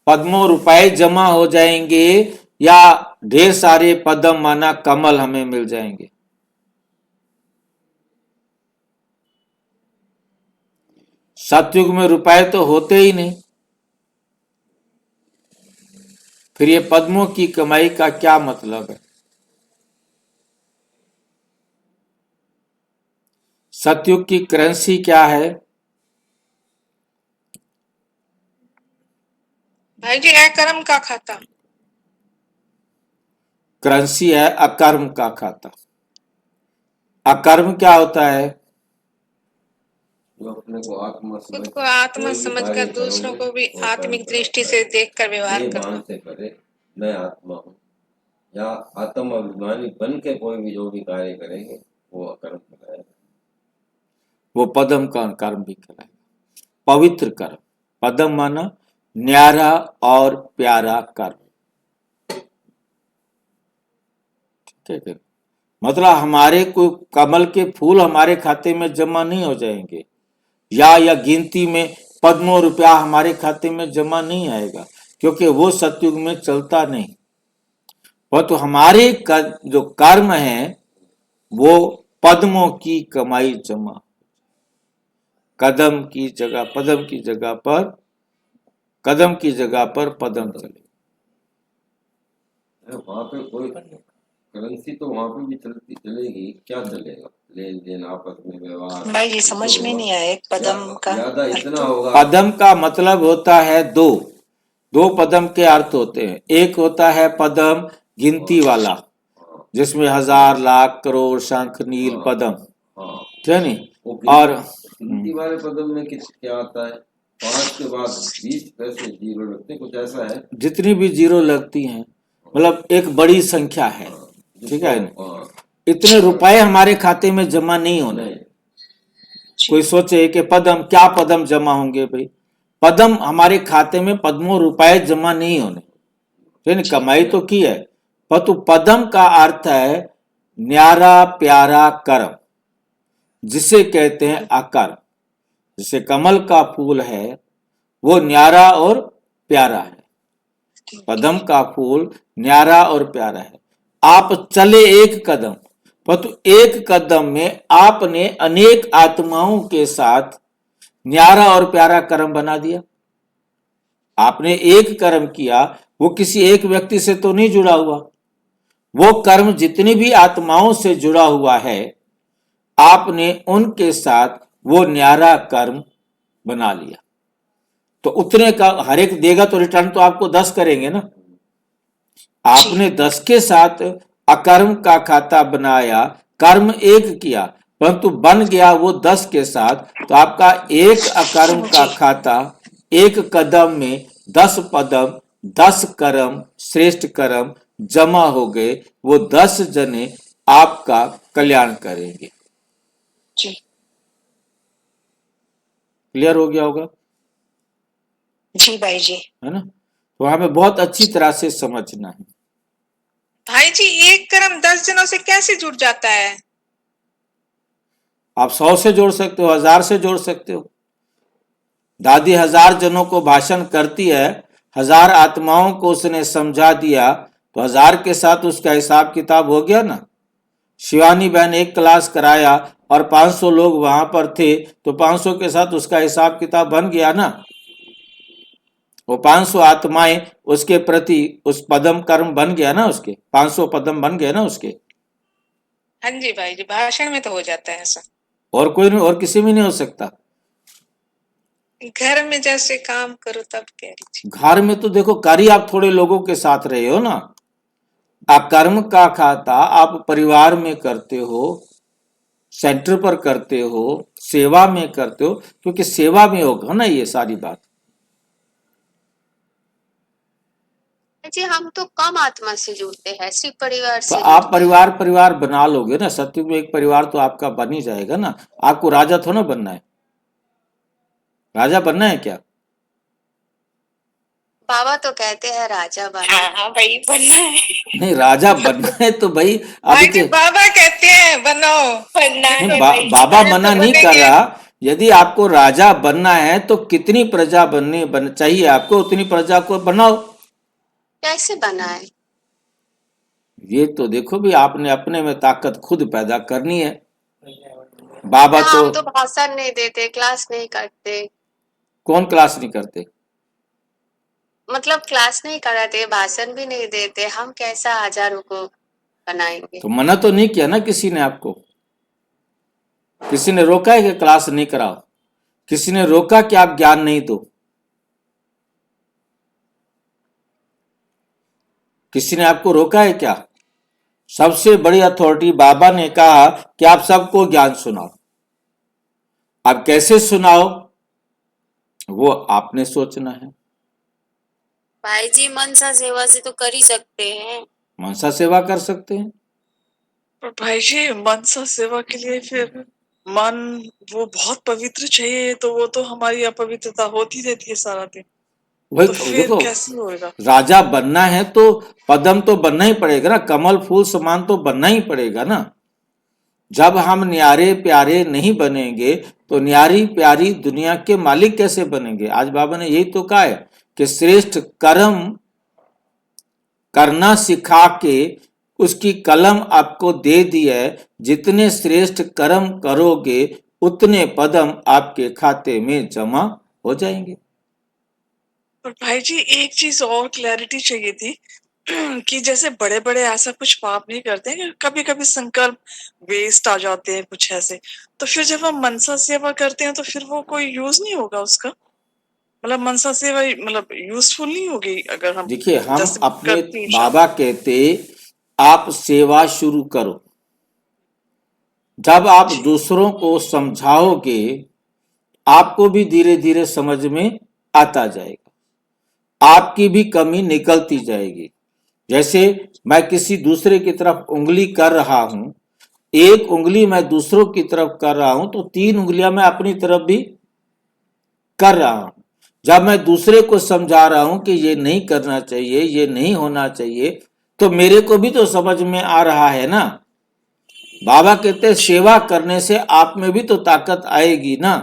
पद्मों रुपए जमा हो जाएंगे, या ढेर सारे पद्म माना कमल हमें मिल जाएंगे? सतयुग में रुपए तो होते ही नहीं, फिर ये पद्मों की कमाई का क्या मतलब है? सतयुग की करेंसी क्या है? भाई जी अकर्म का खाता। करेंसी है अकर्म का खाता। अकर्म क्या होता है? जो अपने को आत्मा खुद को आत्मा समझकर दूसरों को भी आत्मिक दृष्टि से देखकर व्यवहार ये करना। मान से करे मैं आत्मा हूँ, या आत्म अभिमानी बन के कोई भी जो भी कार्य करेंगे वो अकर्म कराएगा। वो पदम का कर्म भी कराएगा। पवित्र कर्म, पदम माना न्यारा और प्यारा कर्म। ठीक है, मतलब हमारे को कमल के फूल हमारे खाते में जमा नहीं हो जाएंगे, या गिनती में पद्मों रुपया हमारे खाते में जमा नहीं आएगा, क्योंकि वो सतयुग में चलता नहीं। वो तो हमारे जो कर्म है वो पद्मों की कमाई जमा, कदम की जगह पदम की जगह पर कदम की जगह पर पदम चले। वहां पे कोई करेंसी तो वहां पे भी चलती चलेगी, क्या चलेगा? लेन देन आपस में व्यवहार भाई जी समझ में नहीं आया एक पदम का ज्यादा इतना होगा। पदम का मतलब होता है दो पदम के अर्थ होते हैं। एक होता है पदम गिनती वाला, जिसमें हजार लाख करोड़ शंख नील पदम, हाँ, ठीक है नहीं। वो और गिनती वाले पदम में क्या आता है? 5 के बाद 20 पैसे जीरो लगते हैं, कुछ ऐसा है। जितनी भी जीरो लगती हैं मतलब एक बड़ी संख्या है, ठीक है। हाँ, इतने रुपए हमारे खाते में जमा नहीं होने। नहीं। कोई सोचे कि पदम क्या पदम जमा होंगे? भाई पदम हमारे खाते में पद्मों रुपए जमा नहीं होने, ठीक है। कमाई तो की है, परंतु पदम का अर्थ है न्यारा प्यारा कर्म, जिसे कहते हैं अकर्म। जैसे कमल का फूल है वो न्यारा और प्यारा है, पदम का फूल न्यारा और प्यारा है। आप चले एक कदम, परंतु एक कदम में आपने अनेक आत्माओं के साथ न्यारा और प्यारा कर्म बना दिया। आपने एक कर्म किया, वो किसी एक व्यक्ति से तो नहीं जुड़ा हुआ, वो कर्म जितनी भी आत्माओं से जुड़ा हुआ है आपने उनके साथ वो न्यारा कर्म बना लिया। तो उतने का हर एक देगा तो रिटर्न तो आपको 10 करेंगे ना। आपने 10 के साथ अकर्म का खाता बनाया, कर्म एक किया, परंतु बन गया वो 10 के साथ, तो आपका एक अकर्म का खाता एक कदम में 10 पदम 10 कर्म श्रेष्ठ कर्म जमा हो गए। वो 10 जने आपका कल्याण करेंगे। जी क्लियर हो गया होगा? जी भाई जी। है ना? तो हमें बहुत अच्छी तरह से समझना है। भाई जी एक कर्म 10 जनों से कैसे जुड़ जाता है? आप 100 से जोड़ सकते हो, 1000 से जोड़ सकते हो। दादी 1000 जनों को भाषण करती है, 1000 आत्माओं को उसने समझा दिया, तो 1000 के साथ उसका हिसाब किताब हो गया ना। शिवानी बहन एक क्लास कराया और 500 लोग वहां पर थे, तो 500 के साथ उसका हिसाब किताब बन गया ना। वो 500 आत्माएं उसके प्रति उस पदम कर्म बन गया ना, उसके 500 पदम बन गए ना उसके। हाँ जी भाई जी, भाषण में तो हो जाता है ऐसा, और कोई नहीं, और किसी में नहीं हो सकता। घर में जैसे काम करो तब कह रही थी। घर में तो देखो कार्य आप थोड़े लोगों के साथ रहे हो ना। अकर्म का खाता आप परिवार में करते हो, सेंटर पर करते हो, सेवा में करते हो, क्योंकि सेवा में होगा ना ये सारी बात। जी हम तो कम आत्मा से जुड़ते हैं, सिर्फ परिवार तो से आप जुड़ते परिवार बना लोगे ना। सतयुग में एक परिवार तो आपका बन ही जाएगा ना। आपको राजा थोड़ा बनना है। राजा बनना है क्या? बाबा तो कहते हैं राजा बना। हाँ भाई बनना है। नहीं, राजा बनना है तो भाई भाई जी बाबा कहते हैं बनो, बनना है भाई। बाबा अरे मना तो नहीं कर बनेंगे। रहा। यदि आपको राजा बनना है तो कितनी प्रजा बन चाहिए आपको, उतनी प्रजा को बनाओ। कैसे बना है? ये तो देखो भी, आपने अपने में ताकत खुद पैदा करनी है। बाबा हम तो तो भाषण नहीं देते, क्लास नहीं करते। कौन क्लास नहीं करते? मतलब क्लास नहीं कराते, भाषण भी नहीं देते, हम कैसा हजारों को बनाएंगे? तो मना तो नहीं किया ना किसी ने आपको? किसी ने रोका है कि क्लास नहीं कराओ? किसी ने रोका कि आप ज्ञान नहीं दो? किसी ने आपको रोका है क्या? सबसे बड़ी अथॉरिटी बाबा ने कहा कि आप सबको ज्ञान सुनाओ। आप कैसे सुनाओ वो आपने सोचना है। भाई जी मनसा सेवा से तो कर ही सकते हैं। मनसा सेवा कर सकते हैं। पर भाई जी मनसा सेवा के लिए फिर मन वो बहुत पवित्र चाहिए, तो वो तो हमारी अपवित्रता होती रहती है सारा दिन, वही तो तो फिर देखो, कैसे होएगा? राजा बनना है तो पदम तो बनना ही पड़ेगा ना, कमल फूल समान तो बनना ही पड़ेगा ना। जब हम न्यारे प्यारे नहीं बनेंगे तो न्यारी प्यारी दुनिया के मालिक कैसे बनेंगे? आज बाबा ने यही तो कहा है कि श्रेष्ठ कर्म करना सिखा के उसकी कलम आपको दे दी है। जितने श्रेष्ठ कर्म करोगे उतने पदम आपके खाते में जमा हो जाएंगे। पर भाई जी एक चीज और क्लैरिटी चाहिए थी कि जैसे बड़े बड़े ऐसा कुछ पाप नहीं करते हैं, कभी कभी संकल्प वेस्ट आ जाते हैं कुछ ऐसे, तो फिर जब हम मनसा सेवा करते हैं तो फिर वो कोई यूज नहीं होगा उसका? मतलब मनसा सेवा मतलब यूजफुल नहीं होगी अगर हम देखिए, हम जैसे अपने करते हैं बाबा कहते आप सेवा शुरू करो। जब आप जी दूसरों को समझाओगे आपको भी धीरे धीरे समझ में आता जाएगा, आपकी भी कमी निकलती जाएगी। जैसे मैं किसी दूसरे की तरफ उंगली कर रहा हूं, एक उंगली मैं दूसरों की तरफ कर रहा हूं तो 3 उंगलियां मैं अपनी तरफ भी कर रहा हूं। जब मैं दूसरे को समझा रहा हूं कि ये नहीं करना चाहिए, ये नहीं होना चाहिए, तो मेरे को भी तो समझ में आ रहा है ना। बाबा कहते हैं सेवा करने से आप में भी तो ताकत आएगी ना।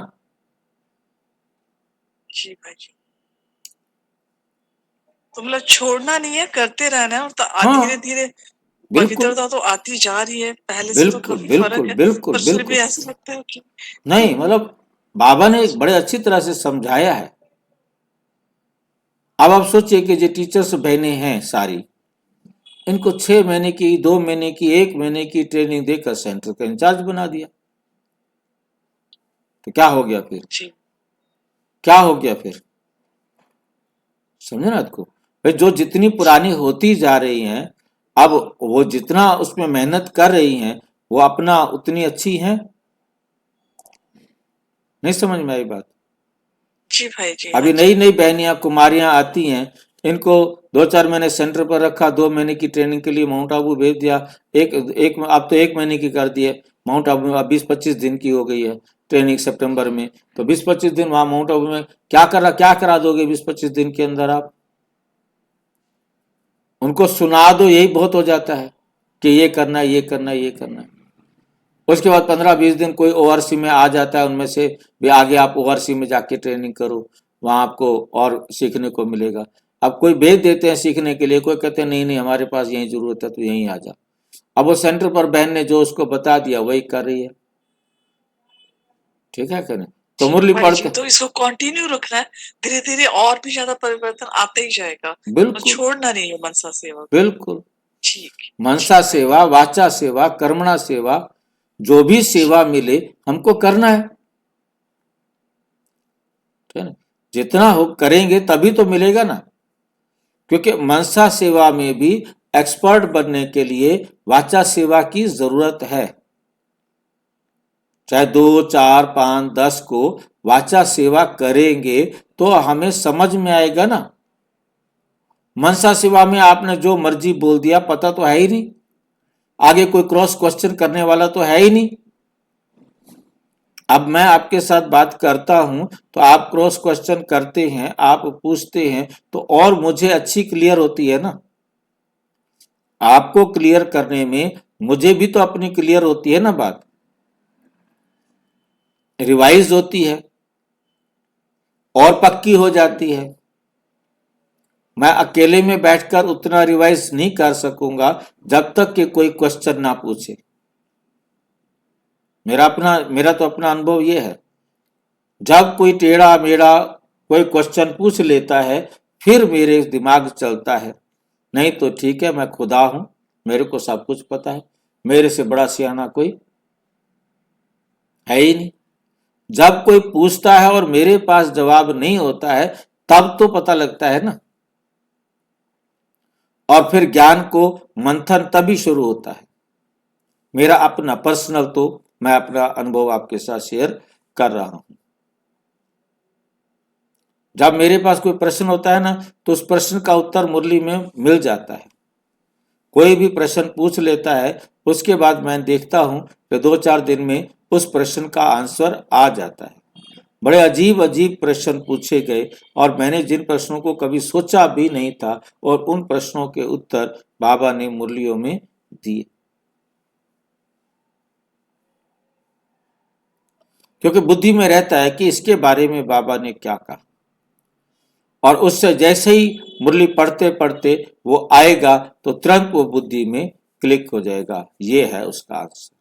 जी भाई जी, तो मतलब छोड़ना नहीं है, करते रहना है, और धीरे हाँ, धीरे बिल्कुल पवित्रता तो आती जा रही है, पहले से तो बिल्कुल काफी फर्क बिल्कुल है, बिल्कुल पर फिर भी बिल्कुल। ऐसा लगता है कि नहीं, मतलब बाबा ने एक बड़े अच्छी तरह से समझाया है। अब आप सोचिए कि जो टीचर्स बहनें हैं सारी, इनको 6 महीने की, 2 महीने की, 1 महीने की ट्रेनिंग देकर सेंटर का इंचार्ज बना दिया। तो क्या हो गया फिर? जी क्या हो गया फिर? समझे ना आपको? भाई जो जितनी पुरानी होती जा रही हैं, अब वो जितना उसमें मेहनत कर रही हैं, वो अपना उतनी अच्छी हैं। नहीं समझ में आई बात? जी भाई जी, हाँ अभी जी नई नई बहनियां कुमारियां आती हैं, इनको 2-4 महीने सेंटर पर रखा, 2 महीने की ट्रेनिंग के लिए माउंट आबू भेज दिया। अब तो 1 महीने की कर दिए माउंट आबू में। अब 20-25 दिन की हो गई है ट्रेनिंग सितंबर में, तो 20-25 दिन वहां माउंट आबू में क्या करा दोगे 20-25 दिन के अंदर आप? उनको सुना दो, यही बहुत हो जाता है कि ये करना है, ये करना है, ये करना है। उसके बाद 15-20 दिन कोई ओआरसी में आ जाता है, उनमें से भी आगे आप ओआरसी में जाके ट्रेनिंग करो, वहां आपको और सीखने को मिलेगा। अब कोई भेज देते हैं सीखने के लिए, कोई कहते हैं नहीं नहीं हमारे पास यही जरूरत है, तो यहीं आ जा। अब वो सेंटर पर बहन ने जो उसको बता दिया वही कर रही है। ठीक है कि नहीं? तो जी मुरली भाई जी, पढ़ते, तो इसको कंटिन्यू रखना है, धीरे धीरे और भी ज्यादा परिवर्तन आता ही जाएगा, तो बिल्कुल छोड़ना नहीं है मनसा सेवा को। बिल्कुल। ठीक मनसा ठीक भाई सेवा, वाचा सेवा, कर्मणा सेवा, जो भी सेवा मिले हमको करना है। ठीक है ना? जितना हो करेंगे तभी तो मिलेगा ना। क्योंकि मनसा सेवा में भी एक्सपर्ट बनने के लिए वाचा सेवा की जरूरत है। चाहे 2, 4, 5, 10 को वाचा सेवा करेंगे तो हमें समझ में आएगा ना। मनसा सेवा में आपने जो मर्जी बोल दिया, पता तो है ही नहीं, आगे कोई क्रॉस क्वेश्चन करने वाला तो है ही नहीं। अब मैं आपके साथ बात करता हूं तो आप क्रॉस क्वेश्चन करते हैं, आप पूछते हैं, तो और मुझे अच्छी क्लियर होती है ना। आपको क्लियर करने में मुझे भी तो अपनी क्लियर होती है ना, बात रिवाइज होती है और पक्की हो जाती है। मैं अकेले में बैठकर उतना रिवाइज नहीं कर सकूंगा जब तक कि कोई क्वेश्चन ना पूछे। मेरा तो अपना अनुभव यह है, जब कोई टेढ़ा मेढ़ा कोई क्वेश्चन पूछ लेता है फिर मेरे दिमाग चलता है। नहीं तो ठीक है, मैं खुदा हूं, मेरे को सब कुछ पता है, मेरे से बड़ा सियाना कोई है ही नहीं। जब कोई पूछता है और मेरे पास जवाब नहीं होता है तब तो पता लगता है ना। और फिर ज्ञान को मंथन तभी शुरू होता है। मेरा अपना पर्सनल, तो मैं अपना अनुभव आपके साथ शेयर कर रहा हूं। जब मेरे पास कोई प्रश्न होता है ना तो उस प्रश्न का उत्तर मुरली में मिल जाता है। कोई भी प्रश्न पूछ लेता है, उसके बाद मैं देखता हूं कि 2-4 दिन में उस प्रश्न का आंसर आ जाता है। बड़े अजीब अजीब प्रश्न पूछे गए और मैंने जिन प्रश्नों को कभी सोचा भी नहीं था, और उन प्रश्नों के उत्तर बाबा ने मुरलियों में दिए। क्योंकि बुद्धि में रहता है कि इसके बारे में बाबा ने क्या कहा, और उससे जैसे ही मुरली पढ़ते पढ़ते वो आएगा तो तुरंत वो बुद्धि में क्लिक हो जाएगा। ये है उसका आंसर।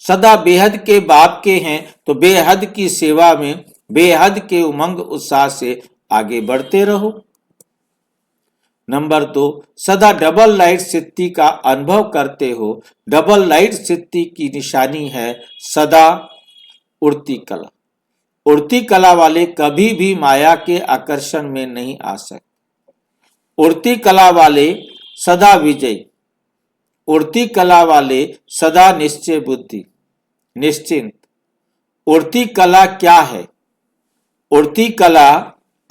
सदा बेहद के बाप के हैं तो बेहद की सेवा में बेहद के उमंग उत्साह से आगे बढ़ते रहो। नंबर 2, सदा डबल लाइट सिद्धि का अनुभव करते हो। डबल लाइट सिद्धि की निशानी है सदा उड़ती कला। उड़ती कला वाले कभी भी माया के आकर्षण में नहीं आ सकते। उड़ती कला वाले सदा विजयी, उड़ती कला वाले सदा निश्चय बुद्धि, निश्चिंत। उड़ती कला क्या है? उड़ती कला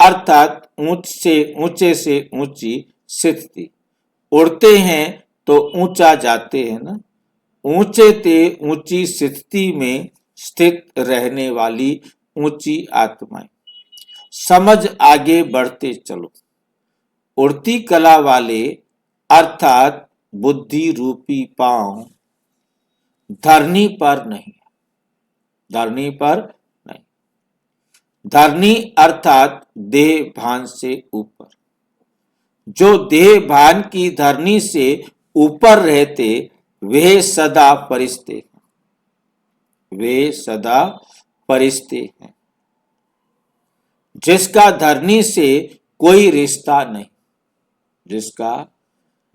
अर्थात ऊंचे से ऊंची स्थिति। उड़ते हैं तो ऊंचा जाते हैं ना। ऊंचे ते ऊंची स्थिति में स्थित रहने वाली ऊंची आत्माएं। समझ आगे बढ़ते चलो। उड़ती कला वाले अर्थात बुद्धि रूपी पांव धरनी पर नहीं, धरनी पर नहीं। धरनी अर्थात देह भान से ऊपर। जो देह भान की धरनी से ऊपर रहते वे सदा फरिश्ते हैं, वे सदा फरिश्ते हैं। जिसका धरनी से कोई रिश्ता नहीं, जिसका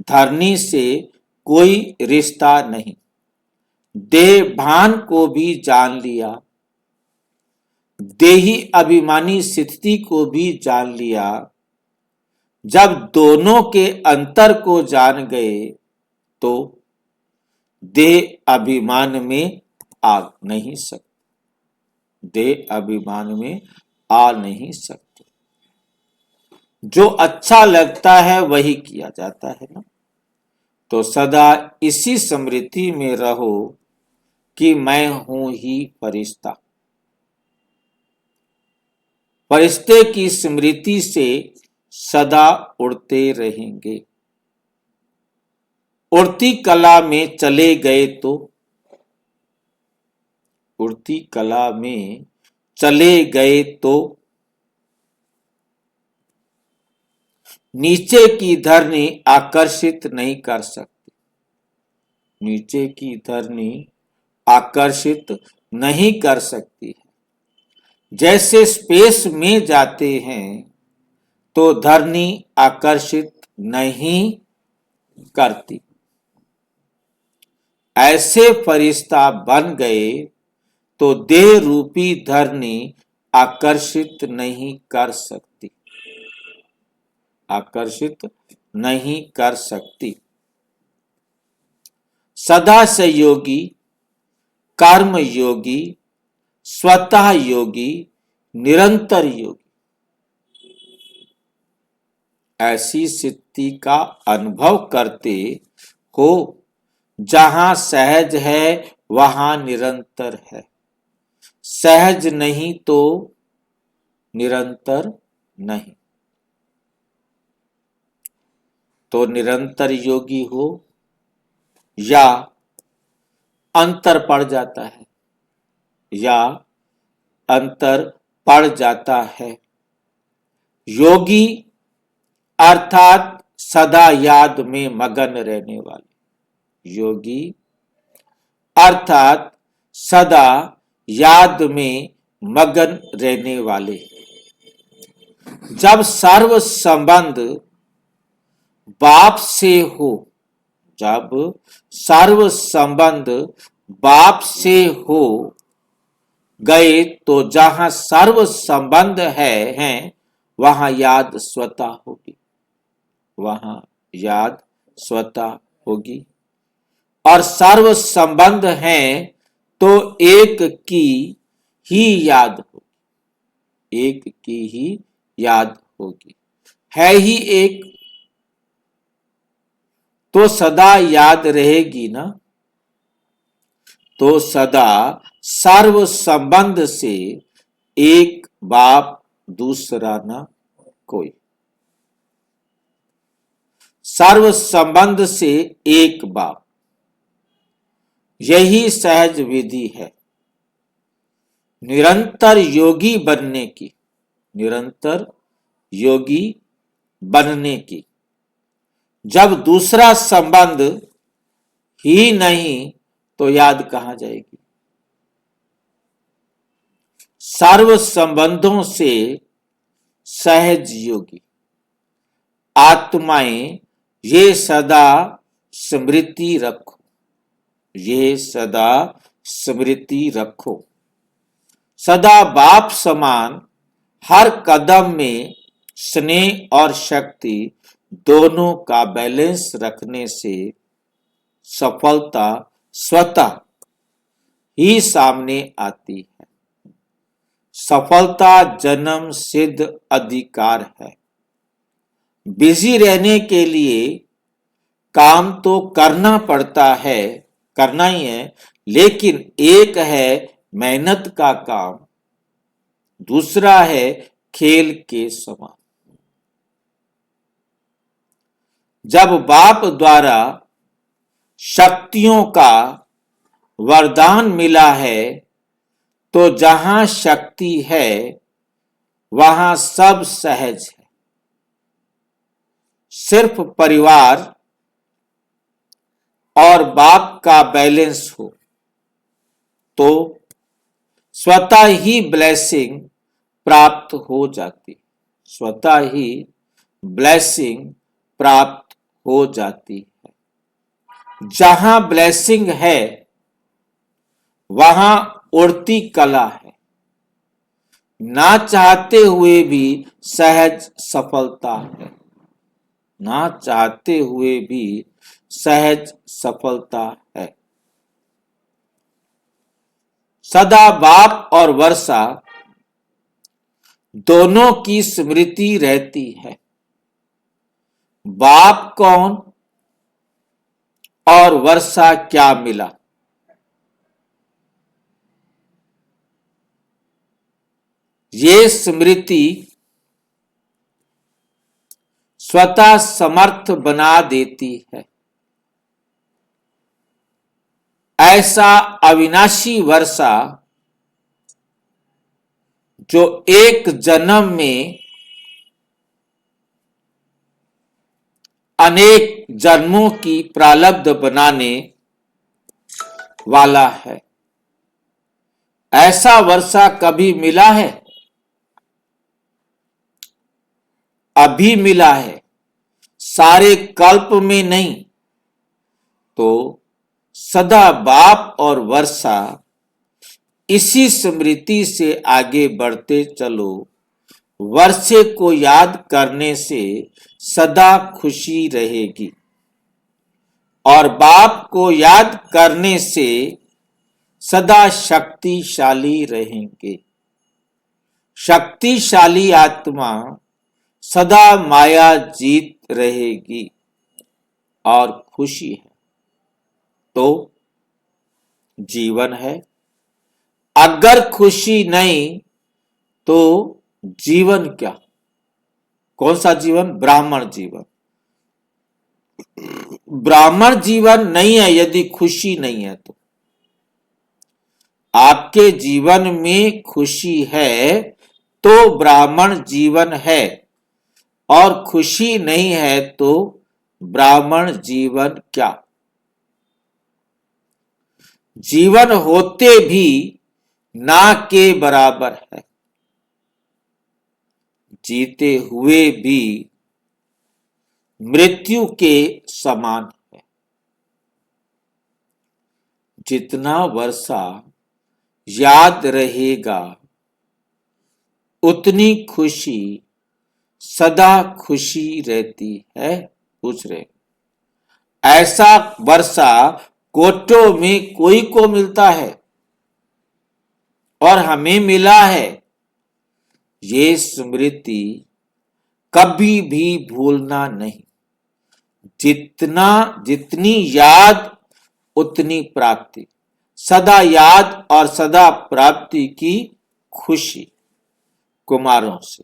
धरनी से कोई रिश्ता नहीं, देह भान को भी जान लिया, देही अभिमानी स्थिति को भी जान लिया। जब दोनों के अंतर को जान गए तो देह अभिमान में आ नहीं सकते, देह अभिमान में आ नहीं सकते। जो अच्छा लगता है वही किया जाता है ना। तो सदा इसी स्मृति में रहो कि मैं हूं ही फरिश्ता। फरिश्ते की स्मृति से सदा उड़ते रहेंगे। उड़ती कला में चले गए तो, उड़ती कला में चले गए तो नीचे की धरनी आकर्षित नहीं कर सकती, नीचे की धरनी आकर्षित नहीं कर सकती है। जैसे स्पेस में जाते हैं तो धरनी आकर्षित नहीं करती, ऐसे फरिश्ता बन गए तो देह रूपी धरनी आकर्षित नहीं कर सकती, आकर्षित नहीं कर सकती। सदा सहयोगी, कर्म योगी, स्वतः योगी, निरंतर योगी। ऐसी स्थिति का अनुभव करते हो जहां सहज है वहां निरंतर है, सहज नहीं तो निरंतर नहीं। तो निरंतर योगी हो या अंतर पड़ जाता है, या अंतर पड़ जाता है। योगी अर्थात सदा याद में मगन रहने वाले, योगी अर्थात सदा याद में मगन रहने वाले। जब सर्व संबंध बाप से हो, जब सर्व संबंध बाप से हो गए तो जहां सर्व संबंध हैं वहां याद स्वतः होगी, वहां याद स्वतः होगी। और सर्व संबंध हैं तो एक की ही याद होगी, एक की ही याद होगी। है ही एक तो सदा याद रहेगी ना। तो सदा सर्व संबंध से एक बाप दूसरा ना कोई, सर्व संबंध से एक बाप। यही सहज विधि है निरंतर योगी बनने की, निरंतर योगी बनने की। जब दूसरा संबंध ही नहीं तो याद कहां जाएगी। सर्व संबंधों से सहज योगी आत्माएं ये सदा स्मृति रखो, ये सदा स्मृति रखो। सदा बाप समान हर कदम में स्नेह और शक्ति दोनों का बैलेंस रखने से सफलता स्वतः ही सामने आती है। सफलता जन्म सिद्ध अधिकार है। बिजी रहने के लिए काम तो करना पड़ता है, करना ही है, लेकिन एक है मेहनत का काम, दूसरा है खेल के समान। जब बाप द्वारा शक्तियों का वरदान मिला है तो जहां शक्ति है वहां सब सहज है। सिर्फ परिवार और बाप का बैलेंस हो तो स्वतः ही ब्लेसिंग प्राप्त हो जाती, स्वतः ही ब्लेसिंग प्राप्त हो जाती है। जहां ब्लेसिंग है वहां उड़ती कला है। ना चाहते हुए भी सहज सफलता है, ना चाहते हुए भी सहज सफलता है। सदा बाप और वर्षा दोनों की स्मृति रहती है। बाप कौन और वर्षा क्या मिला, ये स्मृति स्वतः समर्थ बना देती है। ऐसा अविनाशी वर्षा जो एक जन्म में अनेक जन्मों की प्रारब्ध बनाने वाला है। ऐसा वर्षा कभी मिला है? अभी मिला है, सारे कल्प में नहीं। तो सदा बाप और वर्षा इसी स्मृति से आगे बढ़ते चलो। वर्षे को याद करने से सदा खुशी रहेगी और बाप को याद करने से सदा शक्तिशाली रहेंगे। शक्तिशाली आत्मा सदा माया जीत रहेगी और खुशी है तो जीवन है। अगर खुशी नहीं तो जीवन क्या? कौन सा जीवन? ब्राह्मण जीवन। ब्राह्मण जीवन नहीं है यदि खुशी नहीं है तो। आपके जीवन में खुशी है तो ब्राह्मण जीवन है, और खुशी नहीं है तो ब्राह्मण जीवन क्या? जीवन होते भी ना के बराबर है, जीते हुए भी मृत्यु के समान है। जितना वर्षा याद रहेगा उतनी खुशी सदा खुशी रहती है। पूछ रहे ऐसा वर्षा कोटों में कोई को मिलता है और हमें मिला है। ये स्मृति कभी भी भूलना नहीं। जितनी याद उतनी प्राप्ति। सदा याद और सदा प्राप्ति की खुशी। कुमारों से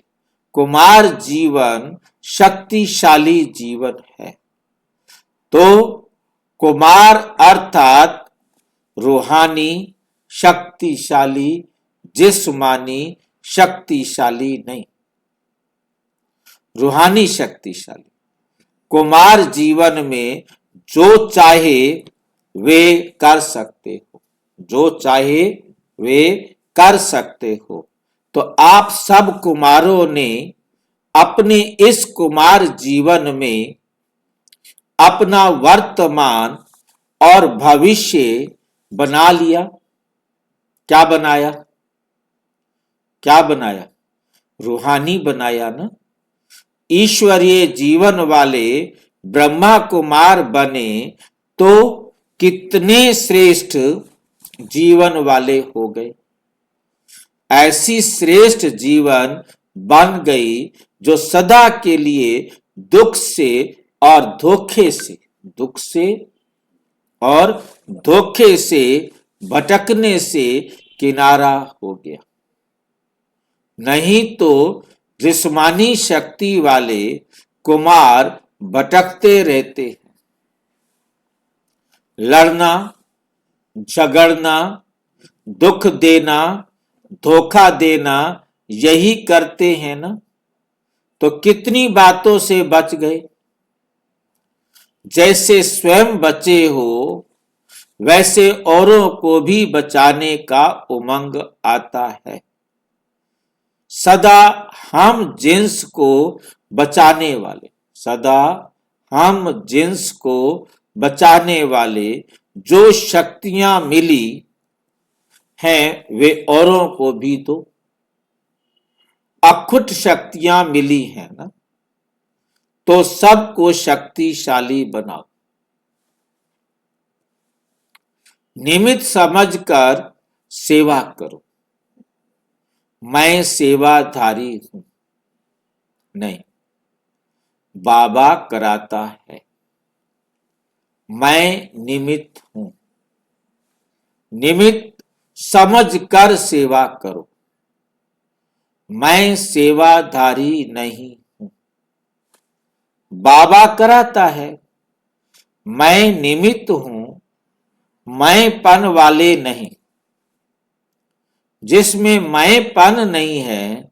कुमार जीवन शक्तिशाली जीवन है। तो कुमार अर्थात रूहानी शक्तिशाली, जिस्मानी शक्तिशाली नहीं। रूहानी शक्तिशाली। कुमार जीवन में जो चाहे वे कर सकते हो, जो चाहे वे कर सकते हो। तो आप सब कुमारों ने अपने इस कुमार जीवन में अपना वर्तमान और भविष्य बना लिया। क्या बनाया? क्या बनाया? रूहानी बनाया ना। ईश्वरीय जीवन वाले ब्रह्मा कुमार बने तो कितने श्रेष्ठ जीवन वाले हो गए। ऐसी श्रेष्ठ जीवन बन गई जो सदा के लिए दुख से और धोखे से, दुख से और धोखे से, भटकने से किनारा हो गया। नहीं तो जिस्मानी शक्ति वाले कुमार भटकते रहते हैं, लड़ना, झगड़ना, दुख देना, धोखा देना, यही करते हैं ना। तो कितनी बातों से बच गए। जैसे स्वयं बचे हो वैसे औरों को भी बचाने का उमंग आता है। सदा हम जिन्स को बचाने वाले, सदा हम जिन्स को बचाने वाले जो शक्तियां मिली हैं वे औरों को भी तो अखुट शक्तियां मिली हैं ना। तो सबको शक्तिशाली बनाओ। निमित्त समझकर सेवा करो। मैं सेवाधारी हूं नहीं, बाबा कराता है। मैं निमित्त हूं। निमित्त समझकर सेवा करो। मैं सेवाधारी नहीं हूं, बाबा कराता है। मैं निमित्त हूं, मैंपन वाले नहीं। जिसमें मैंपन नहीं है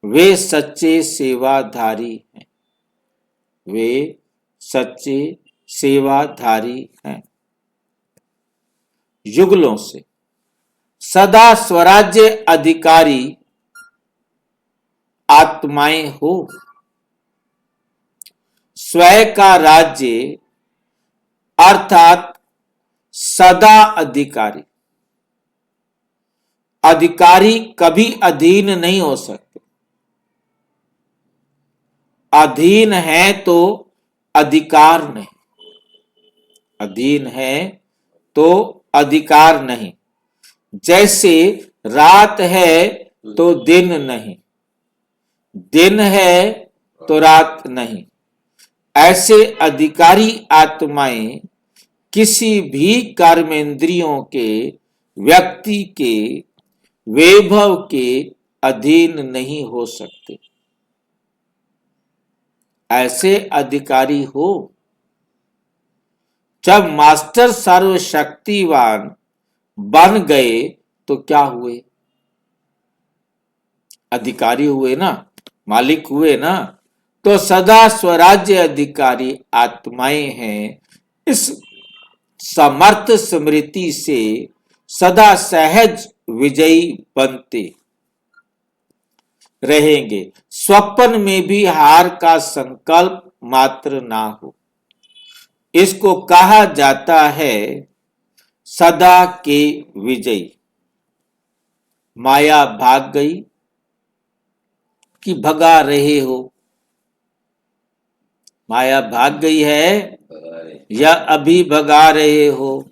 वे सच्चे सेवाधारी हैं, वे सच्चे सेवाधारी हैं। युगलों से सदा स्वराज्य अधिकारी आत्माएं हो। स्वयं का राज्य अर्थात सदा अधिकारी। अधिकारी कभी अधीन नहीं हो सकते। अधीन है तो अधिकार नहीं, अधीन है तो अधिकार नहीं। जैसे रात है तो दिन नहीं, दिन है तो रात नहीं। ऐसे अधिकारी आत्माएं किसी भी कर्मेंद्रियों के, व्यक्ति के, वैभव के अधीन नहीं हो सकते। ऐसे अधिकारी हो। जब मास्टर सर्वशक्तिवान बन गए तो क्या हुए? अधिकारी हुए ना, मालिक हुए ना। तो सदा स्वराज्य अधिकारी आत्माएं हैं। इस समर्थ स्मृति से सदा सहज विजयी बनते रहेंगे। स्वप्न में भी हार का संकल्प मात्र ना हो। इसको कहा जाता है सदा के विजयी। माया भाग गई कि भगा रहे हो? माया भाग गई है या अभी भगा रहे हो?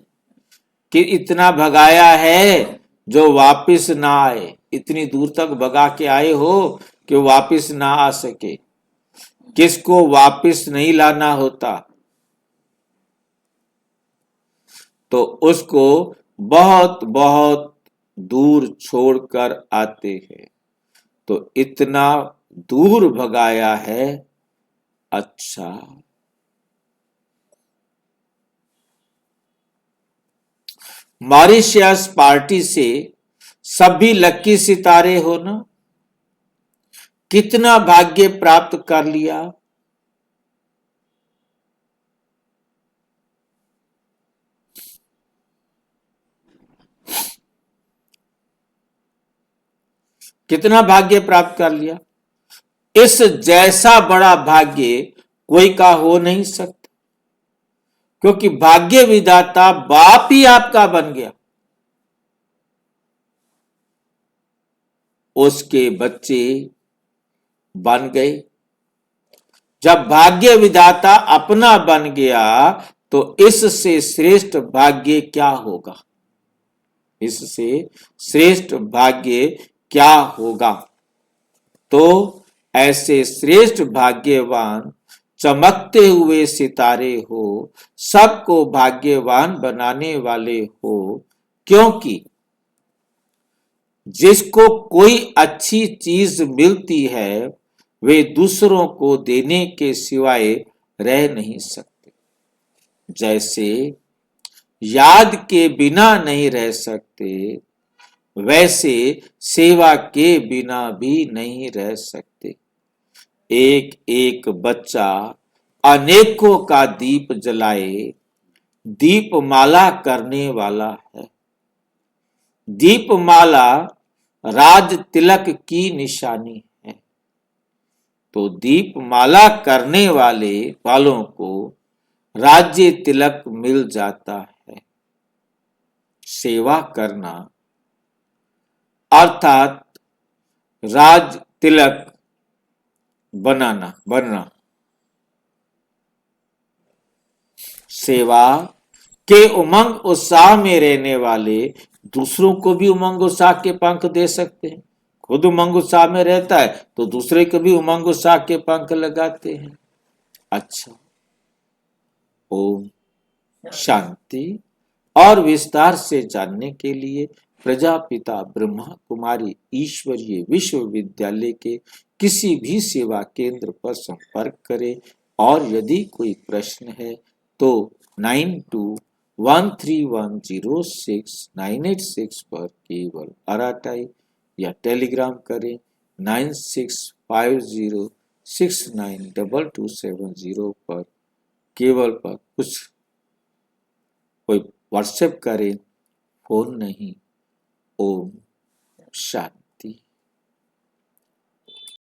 कि इतना भगाया है जो वापस ना आए? इतनी दूर तक भगा के आए हो कि वापस ना आ सके। किसको वापस नहीं लाना होता तो उसको बहुत बहुत दूर छोड़कर आते हैं। तो इतना दूर भगाया है। अच्छा, मॉरिशस पार्टी से सभी लकी सितारे हो ना, कितना भाग्य प्राप्त कर लिया। कितना भाग्य प्राप्त कर लिया। इस जैसा बड़ा भाग्य कोई का हो नहीं सकता, क्योंकि भाग्य विधाता बाप ही आपका बन गया। उसके बच्चे बन गए। जब भाग्य विधाता अपना बन गया तो इससे श्रेष्ठ भाग्य क्या होगा। इससे श्रेष्ठ भाग्य क्या होगा। तो ऐसे श्रेष्ठ भाग्यवान चमकते हुए सितारे हो, सबको भाग्यवान बनाने वाले हो, क्योंकि जिसको कोई अच्छी चीज मिलती है वे दूसरों को देने के सिवाय रह नहीं सकते। जैसे याद के बिना नहीं रह सकते, वैसे सेवा के बिना भी नहीं रह सकते। एक एक बच्चा अनेकों का दीप जलाए, दीपमाला करने वाला है। दीपमाला राज तिलक की निशानी है। तो दीपमाला करने वालों को राज्य तिलक मिल जाता है। सेवा करना अर्थात राज तिलक बनना। सेवा के उमंग उत्साह में रहने वाले दूसरों को भी उमंग उत्साह के पंख दे सकते हैं। खुद उमंग उत्साह में रहता है तो दूसरे को भी उमंग उत्साह के पंख लगाते हैं। अच्छा, ओम शांति। और विस्तार से जानने के लिए प्रजापिता ब्रह्मा कुमारी ईश्वरीय विश्वविद्यालय के किसी भी सेवा केंद्र पर संपर्क करें। और यदि कोई प्रश्न है तो 9213106986 पर केवल अराटाई या टेलीग्राम करें। 9650692270 पर केवल पर कुछ कोई व्हाट्सएप करें, फोन नहीं। ओम शांति।